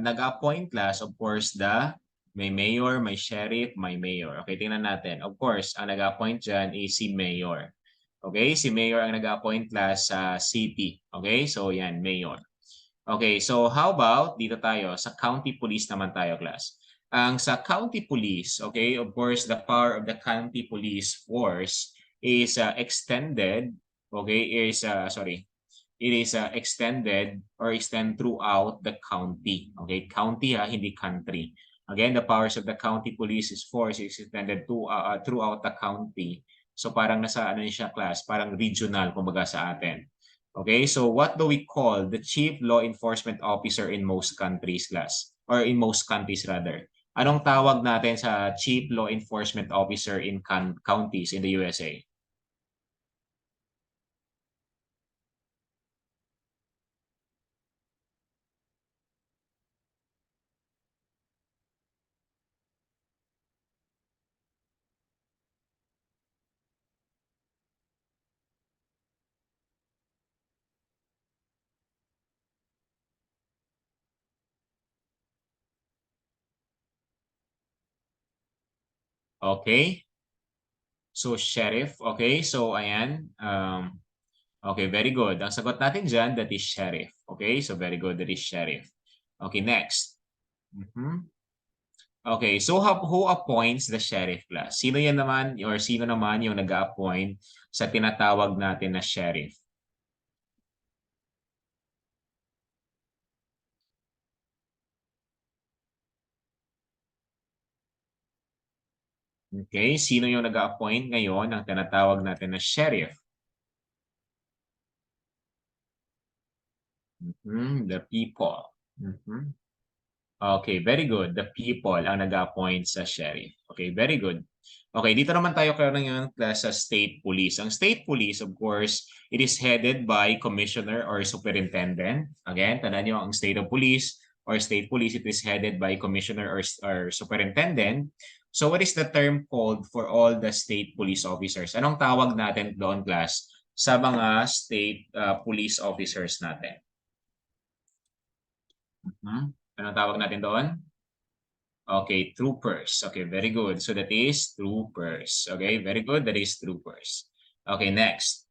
nag-appoint, class, of course, may mayor, may sheriff, may mayor. Okay, tingnan natin. Of course, ang nag-appoint dyan is si mayor. Okay, si mayor ang nag-appoint, class, sa city. Okay, so yan, mayor. Okay, so how about dito tayo sa county police naman tayo, class. Ang sa county police, okay, of course, the power of the county police force is extended, okay, it is extended or extend throughout the county. Okay, county hindi country. Again, the powers of the county police force is extended throughout the county. So parang nasa ano siya, class, parang regional kumbaga sa atin. Okay, so what do we call the chief law enforcement officer in most countries, class? Or in most countries rather. Anong tawag natin sa chief law enforcement officer in counties in the USA? Okay. So, sheriff. Okay, so ayan. Okay, very good. Ang sagot natin dyan, that is sheriff. Okay, so very good, that is sheriff. Okay, next. Okay, so who appoints the sheriff, class? Sino yan naman or sino naman yung nag-appoint sa tinatawag natin na sheriff? Okay, sino yung nag-appoint ngayon ng tinatawag natin na sheriff? The people. Okay, very good. The people ang nag-appoint sa sheriff. Okay, very good. Okay, dito naman tayo kayo ng class sa state police. Ang state police, of course, it is headed by commissioner or superintendent. Again, tandaan nyo ang state of police or state police, it is headed by commissioner or superintendent. So what is the term called for all the state police officers? Anong tawag natin doon, class, sa mga state police officers natin? Anong tawag natin doon? Okay, troopers. Okay, very good. So that is troopers. Okay, very good. That is troopers. Okay, next.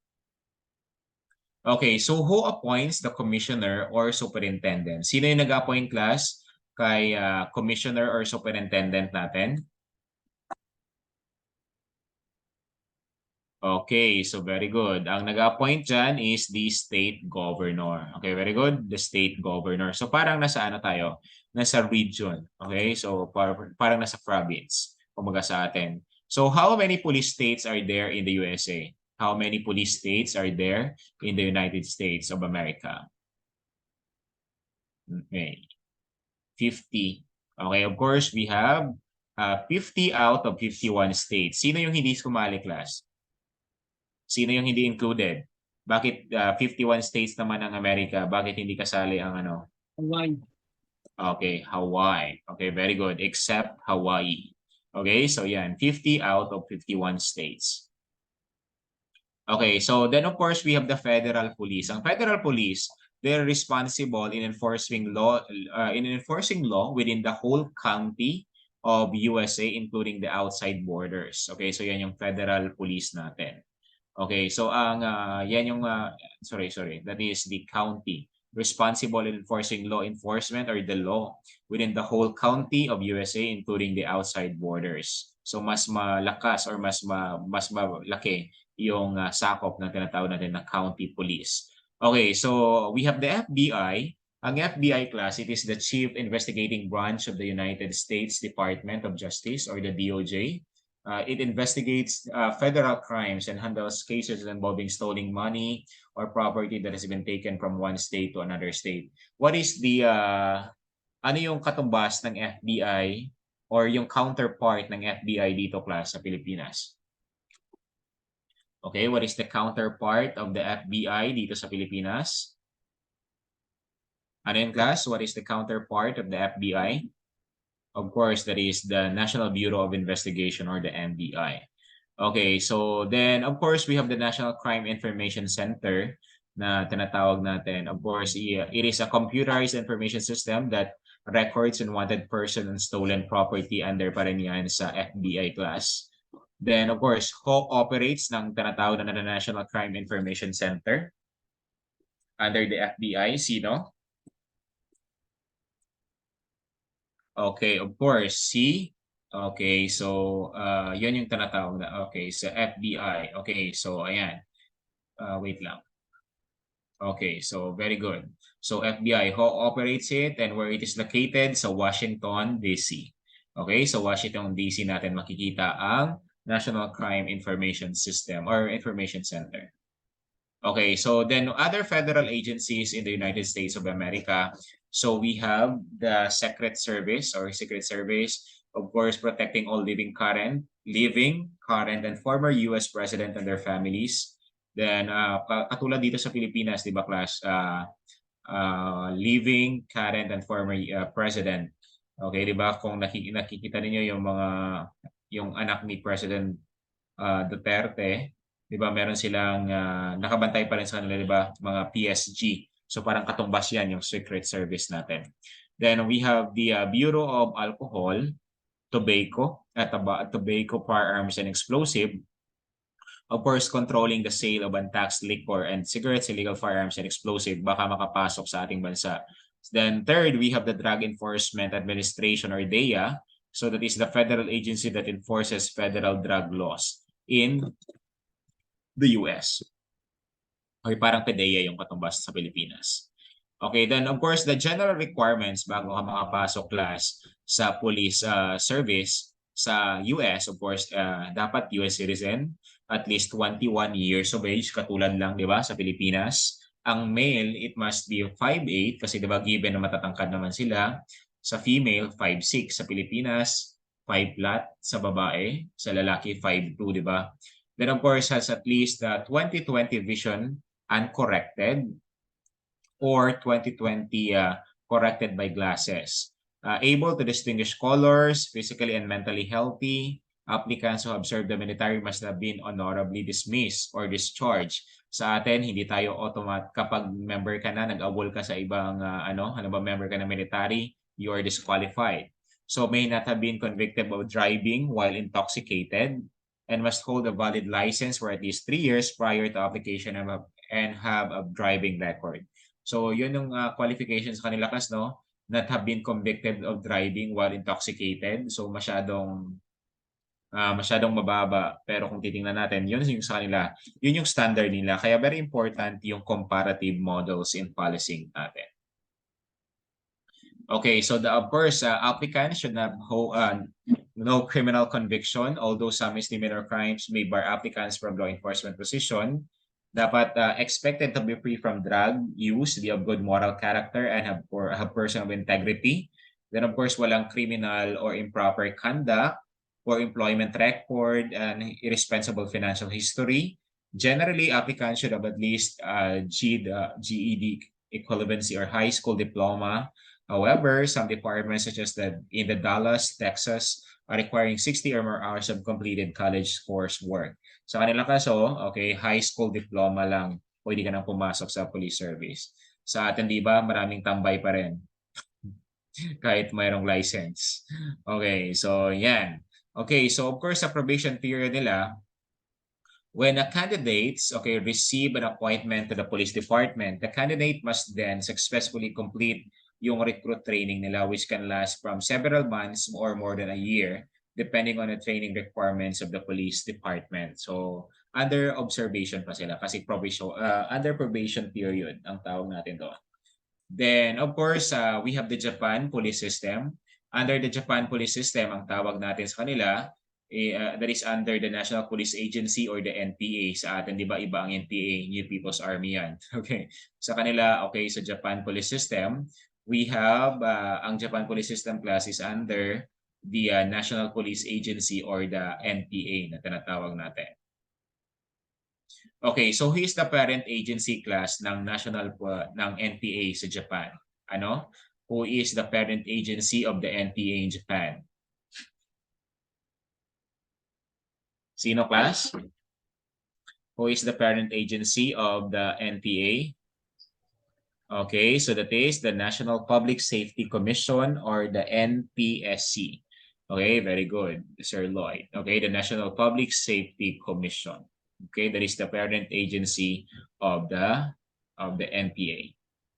Okay, so who appoints the commissioner or superintendent? Sino yung nag-appoint, class, kay commissioner or superintendent natin? Okay, so very good. Ang nag-appoint dyan is the state governor. Okay, very good. The state governor. So parang nasa ano tayo? Nasa region. Okay, so parang nasa province. Kumaga sa atin. So how many police states are there in the USA? How many police states are there in the United States of America? Okay. 50. Okay, of course, we have 50 out of 51 states. Sino yung hindi sumali, class? Sino yung hindi included? Bakit 51 states naman ang Amerika? Bakit hindi kasali ang ano? Hawaii. Okay, Hawaii. Okay, very good. Except Hawaii. Okay, so yan, 50 out of 51 states. Okay, so then of course we have the federal police. Ang federal police, they're responsible in enforcing law within the whole county of USA, including the outside borders. Okay, so yan yung federal police natin. Okay, so ang yan yung that is the county responsible in enforcing law enforcement or the law within the whole county of USA, including the outside borders. So mas malakas or mas malaki yung sakop na tinatawag natin na county police. Okay, so we have the FBI. Ang FBI class, it is the Chief Investigating Branch of the United States Department of Justice or the DOJ. It investigates federal crimes and handles cases involving stolen money or property that has been taken from one state to another state. What is the, ano yung katumbas ng FBI or yung counterpart ng FBI dito, class, sa Pilipinas? Okay, what is the counterpart of the FBI dito sa Pilipinas? Ano yung, class? What is the counterpart of the FBI? Of course, that is the National Bureau of Investigation or the NBI. Okay, so then of course we have the National Crime Information Center na tinatawag natin. Of course, it is a computerized information system that records unwanted person and stolen property under pa rin yan sa FBI class. Then of course, co-operates ng tinatawag na National Crime Information Center under the FBI. Sino? Okay, of course, C. Okay, so yun yung tinatawag na. Okay, sa FBI. Okay, so ayan. Wait lang. Okay, so very good. So FBI, how operates it and where it is located? Sa Washington, D.C. Okay, so Washington, D.C. natin makikita ang National Crime Information System or Information Center. Okay, so then other federal agencies in the United States of America. So we have the Secret Service or Secret Service, of course, protecting all living, current, and former U.S. president and their families. Then katulad dito sa Pilipinas, di ba, class? Living, current, and former president. Okay, di ba? Kung nakikita niyo yung anak ni President Duterte, di ba, meron silang nakabantay pa rin sa kanila, di ba, mga PSG. So parang katumbas yan yung Secret Service natin. Then we have the Bureau of Alcohol, Tobacco, Firearms, and Explosive. Of course, controlling the sale of untaxed liquor and cigarettes, illegal firearms, and explosive, baka makapasok sa ating bansa. Then third, we have the Drug Enforcement Administration or DEA. So that is the federal agency that enforces federal drug laws in the US. Okay, parang PDEA yung katumbas sa Pilipinas. Okay, then of course, the general requirements bago ka makapasok, class, sa police service sa US, of course, dapat US citizen, at least 21 years of age, katulad lang, di ba, sa Pilipinas. Ang male, it must be 5'8", kasi di ba, given na matatangkad naman sila. Sa female, 5'6", sa Pilipinas, 5 flat sa babae, sa lalaki, 5'2", di ba? Then of course, has at least 20/20 vision uncorrected or 20/20 corrected by glasses. Able to distinguish colors, physically and mentally healthy. Applicants who have served the military must have been honorably dismissed or discharged. Sa atin, hindi tayo kapag member ka na, nag-awol ka sa ibang member ka ng military, you are disqualified. So may not have been convicted of driving while intoxicated and must hold a valid license for at least 3 years prior to application and have a driving record. So yun yung qualifications sa kanila, class, no? Not have been convicted of driving while intoxicated. So masyadong mababa. Pero kung titingnan natin, yun yung sa kanila, yun yung standard nila. Kaya very important yung comparative models in policing natin. Okay, so of course, applicants should have no criminal conviction, although some misdemeanor crimes may bar applicants from law enforcement position. Dapat expected to be free from drug use, be of good moral character, and have person of integrity. Then of course, walang criminal or improper conduct, poor employment record, and irresponsible financial history. Generally, applicants should have at least GED equivalency or high school diploma. However, some departments such as in the Dallas, Texas, are requiring 60 or more hours of completed college coursework. Sa kanilang kaso, okay, high school diploma lang, pwede ka nang pumasok sa police service. Sa atin, di ba, maraming tambay pa rin kahit mayroong license. Okay, so yan. Okay, so of course, sa probation period nila, when a candidate, okay, receive an appointment to the police department, the candidate must then successfully complete yung recruit training nila, which can last from several months or more than a year, depending on the training requirements of the police department. So, under observation pa sila kasi under probation period ang tawag natin doon. Then, of course, we have the Japan police system. Under the Japan police system, ang tawag natin sa kanila, that is under the National Police Agency or the NPA. Sa atin, di ba, iba ang NPA, New People's Army yan. Okay. Sa kanila, okay, sa Japan police system, we have, ang Japan police system class is under the National Police Agency or the NPA na tinatawag natin. Okay, so who is the parent agency class ng ng NPA sa Japan? Ano? Who is the parent agency of the NPA in Japan? Sino class? Who is the parent agency of the NPA? Okay, so that is the National Public Safety Commission or the NPSC. Okay, very good, Sir Lloyd. Okay, the National Public Safety Commission. Okay, that is the parent agency of the NPA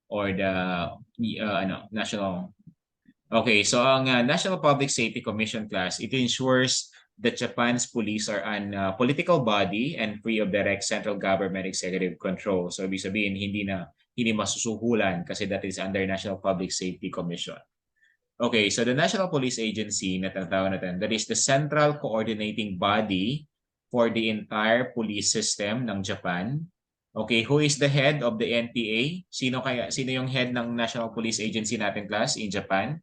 or the national. Okay, so ang National Public Safety Commission class, it ensures that Japan's police are an political body and free of direct central government executive control. So ibig sabihin hindi masusuhulan kasi that is under National Public Safety Commission. Okay, so the National Police Agency na tinatawag natin, that is the central coordinating body for the entire police system ng Japan. Okay, who is the head of the NPA? Sino yung head ng National Police Agency natin class in Japan?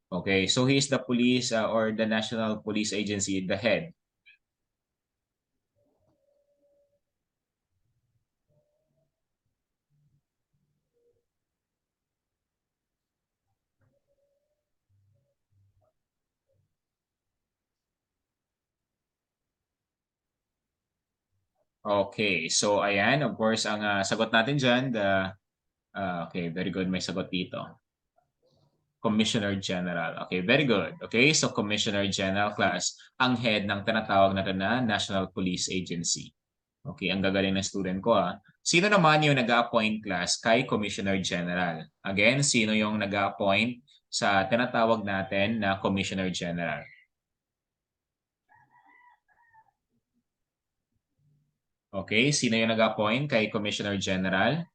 Okay, so he is the police or the National Police Agency, the head. Okay, so ayan, of course, ang sagot natin dyan, okay, very good, may sagot dito. Commissioner General. Okay, very good. Okay, so Commissioner General class, ang head ng tinatawag natin na National Police Agency. Okay, ang gagaling na student ko Sino naman yung nag-appoint class kay Commissioner General? Again, sino yung nag-appoint sa tinatawag natin na Commissioner General? Okay, sino yung nag-appoint kay Commissioner General?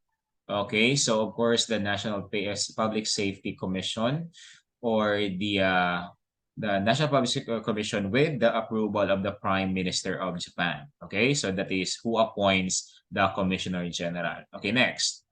Okay, so of course the National Public Safety Commission or the National Public Safety Commission with the approval of the Prime Minister of Japan. Okay, so that is who appoints the Commissioner General. Okay, next.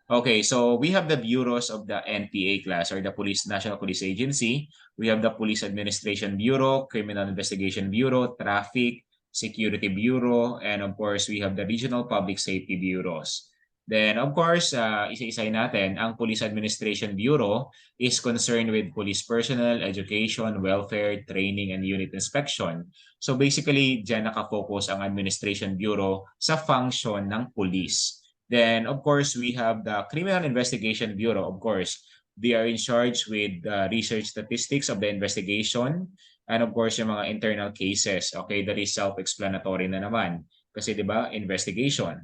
Okay, so we have the bureaus of the NPA class or the National Police Agency. We have the Police Administration Bureau, Criminal Investigation Bureau, Traffic, Security Bureau, and of course, we have the Regional Public Safety Bureaus. Then, of course, isa-isay natin, ang Police Administration Bureau is concerned with police personnel, education, welfare, training, and unit inspection. So basically, dyan nakafocus ang Administration Bureau sa function ng police. Then, of course, we have the Criminal Investigation Bureau. Of course, they are in charge with research statistics of the investigation and of course, yung mga internal cases. Okay, that is self-explanatory na naman. Kasi di ba, investigation.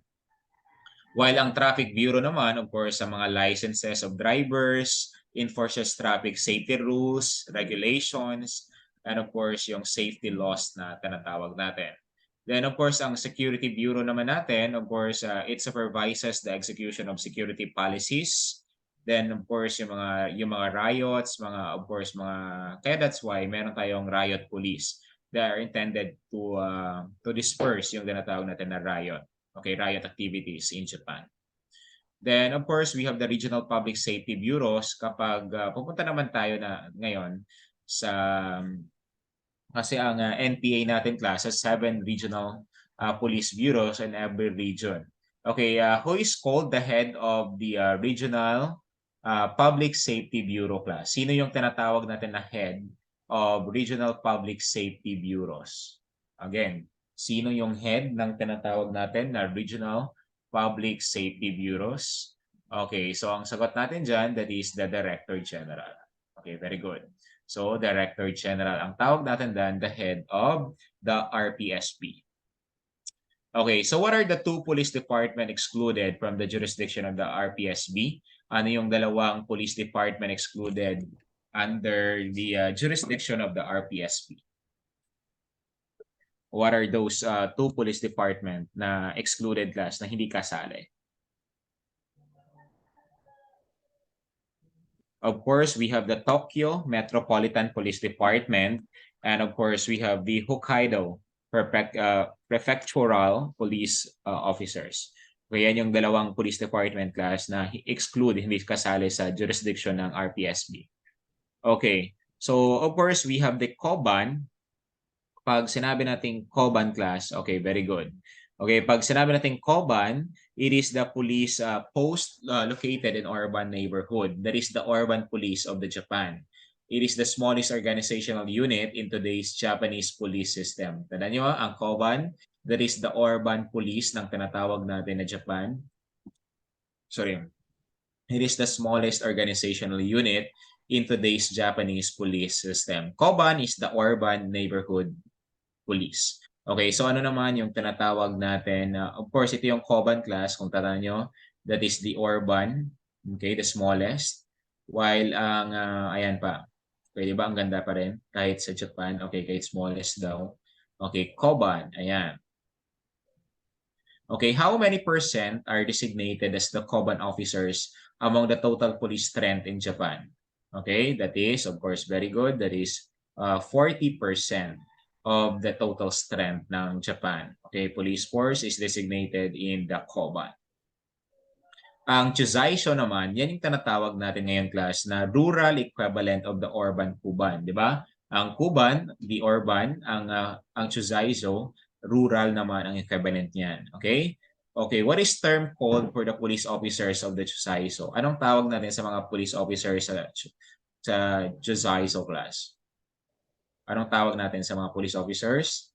While ang Traffic Bureau naman, of course, sa mga licenses of drivers, enforces traffic safety rules, regulations, and of course, yung safety laws na tinatawag natin. Then of course, ang Security Bureau naman natin, of course, it supervises the execution of security policies. Then of course, yung mga riots, kaya that's why meron tayong riot police that are intended to disperse yung tinatawag natin na riot. Okay, riot activities in Japan. Then of course, we have the regional public safety bureaus kapag pupunta naman tayo na ngayon sa kasi ang NPA natin class has 7 regional police bureaus in every region. Okay, who is called the head of the regional public safety bureau class? Sino yung tinatawag natin na head of regional public safety bureaus? Again, sino yung head ng tinatawag natin na regional public safety bureaus? Okay, so ang sagot natin dyan, that is the Director General. Okay, very good. So, Director General ang tawag natin dan, the head of the RPSP. Okay, so what are the 2 police department excluded from the jurisdiction of the RPSB? Ano yung dalawang police department excluded under the jurisdiction of the RPSB? What are those 2 police department na excluded class na hindi kasali? Of course, we have the Tokyo Metropolitan Police Department, and of course, we have the Hokkaido Prefectural Police Officers. Kaya yan yung dalawang police department class na exclude, hindi kasali sa jurisdiction ng RPSB. Okay, so of course, we have the Koban. Pag sinabi nating Koban class, okay, very good. Okay, pag sinabi nating Koban, it is the police post located in urban neighborhood. That is the urban police of the Japan. It is the smallest organizational unit in today's Japanese police system. Tandaan nyo, ang Koban, that is the urban police ng tinatawag natin na Japan. Sorry. It is the smallest organizational unit in today's Japanese police system. Koban is the urban neighborhood police. Okay, so ano naman yung tinatawag natin? Of course, ito yung Koban class, kung tatandaan nyo, that is the urban, okay, the smallest. While ang, ayan pa, pwede ba ang ganda pa rin? Kahit sa Japan, okay, kahit smallest daw. Okay, Koban, ayan. Okay, how many % are designated as the Koban officers among the total police strength in Japan? Okay, that is, of course, very good. That is 40% of the total strength ng Japan. Okay, police force is designated in the Koban. Ang Chuzaiso naman, yan yung tinatawag natin ngayon class na rural equivalent of the urban Kuban, di ba? Ang Kuban, the urban, ang Chuzaiso, rural naman ang equivalent niyan. Okay? Okay, what is term called for the police officers of the Chuzaiso? Anong tawag natin sa mga police officers sa Chuzaiso class? Anong tawag natin sa mga police officers?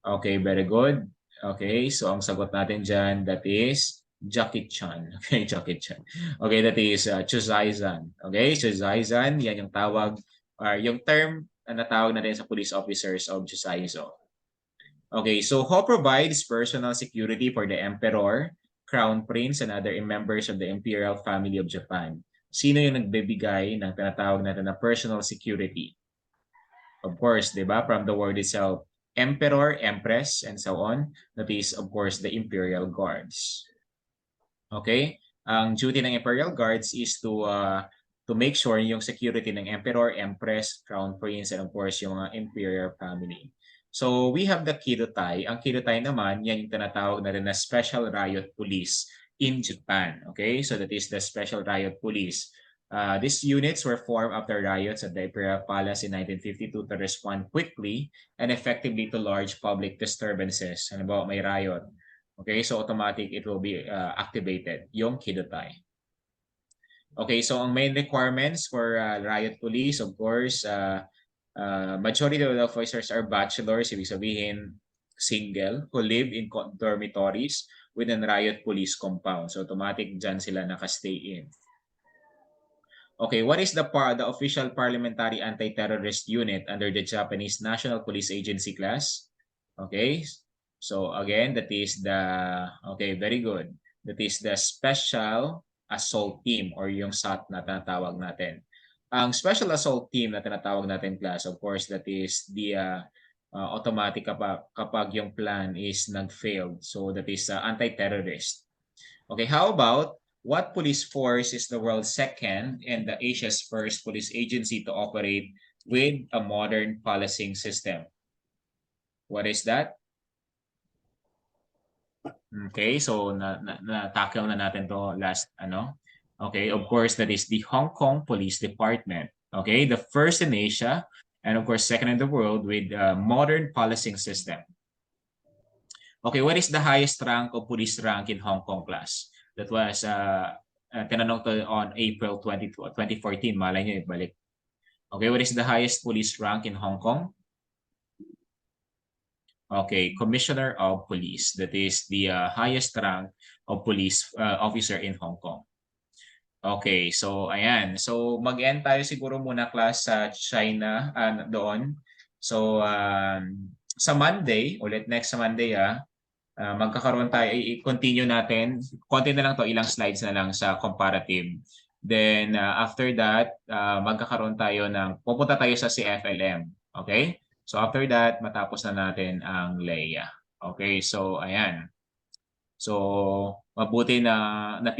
Okay, very good. Okay, so ang sagot natin dyan, that is Jackie-chan. Okay, Jackie-chan. Okay, that is Chuzaizan. Okay, Chuzaizan, yan yung tawag, or yung term na tawag natin sa police officers of Chuzaiso. Okay, so who provides personal security for the Emperor, Crown Prince, and other members of the Imperial Family of Japan? Sino yung nagbibigay ng tinatawag natin na personal security? Of course, di ba? From the word itself, emperor, empress, and so on. That is, of course, the imperial guards. Okay? Ang duty ng imperial guards is to make sure yung security ng emperor, empress, crown prince, and of course, yung mga imperial family. So, we have the Kidotai. Ang Kidotai naman, yan yung tinatawag na rin na Special Riot Police in Japan. Okay? So, that is the Special Riot Police. These units were formed after riots at the Imperial Palace in 1952 to respond quickly and effectively to large public disturbances. Halimbawa, may riot. Okay, so automatic it will be activated, yung Kidotai. Okay, so ang main requirements for riot police, of course, majority of the officers are bachelors, ibig sabihin single, who live in dormitories within riot police compound. So automatic dyan sila nakastay in. Okay, what is the official parliamentary anti-terrorist unit under the Japanese National Police Agency class? Okay, so again, that is the, okay, very good. That is the Special Assault Team or yung SAT na tinatawag natin. Ang Special Assault Team na tinatawag natin class, of course, that is the automatic kapag yung plan is nag-failed. So that is anti-terrorist. Okay, how about what police force is the world's second and the Asia's first police agency to operate with a modern policing system? What is that? Okay, so na-tackle na natin to last ano. Okay, of course that is the Hong Kong Police Department. Okay, the first in Asia and of course second in the world with a modern policing system. Okay, what is the highest rank of police rank in Hong Kong class? That was tinanong to on April 2014. Malay nyo, balik. Okay, what is the highest police rank in Hong Kong? Okay, Commissioner of Police. That is the highest rank of police officer in Hong Kong. Okay, so ayan. So mag-end tayo siguro muna class sa China doon. So sa Monday, ulit next sa Monday magkakaroon tayo, i-continue natin. Konti na lang to, ilang slides na lang sa comparative. Then after that, magkakaroon tayo pupunta tayo sa CFLM. Okay? So after that, matapos na natin ang LEA. Okay, so ayan. So mabuti na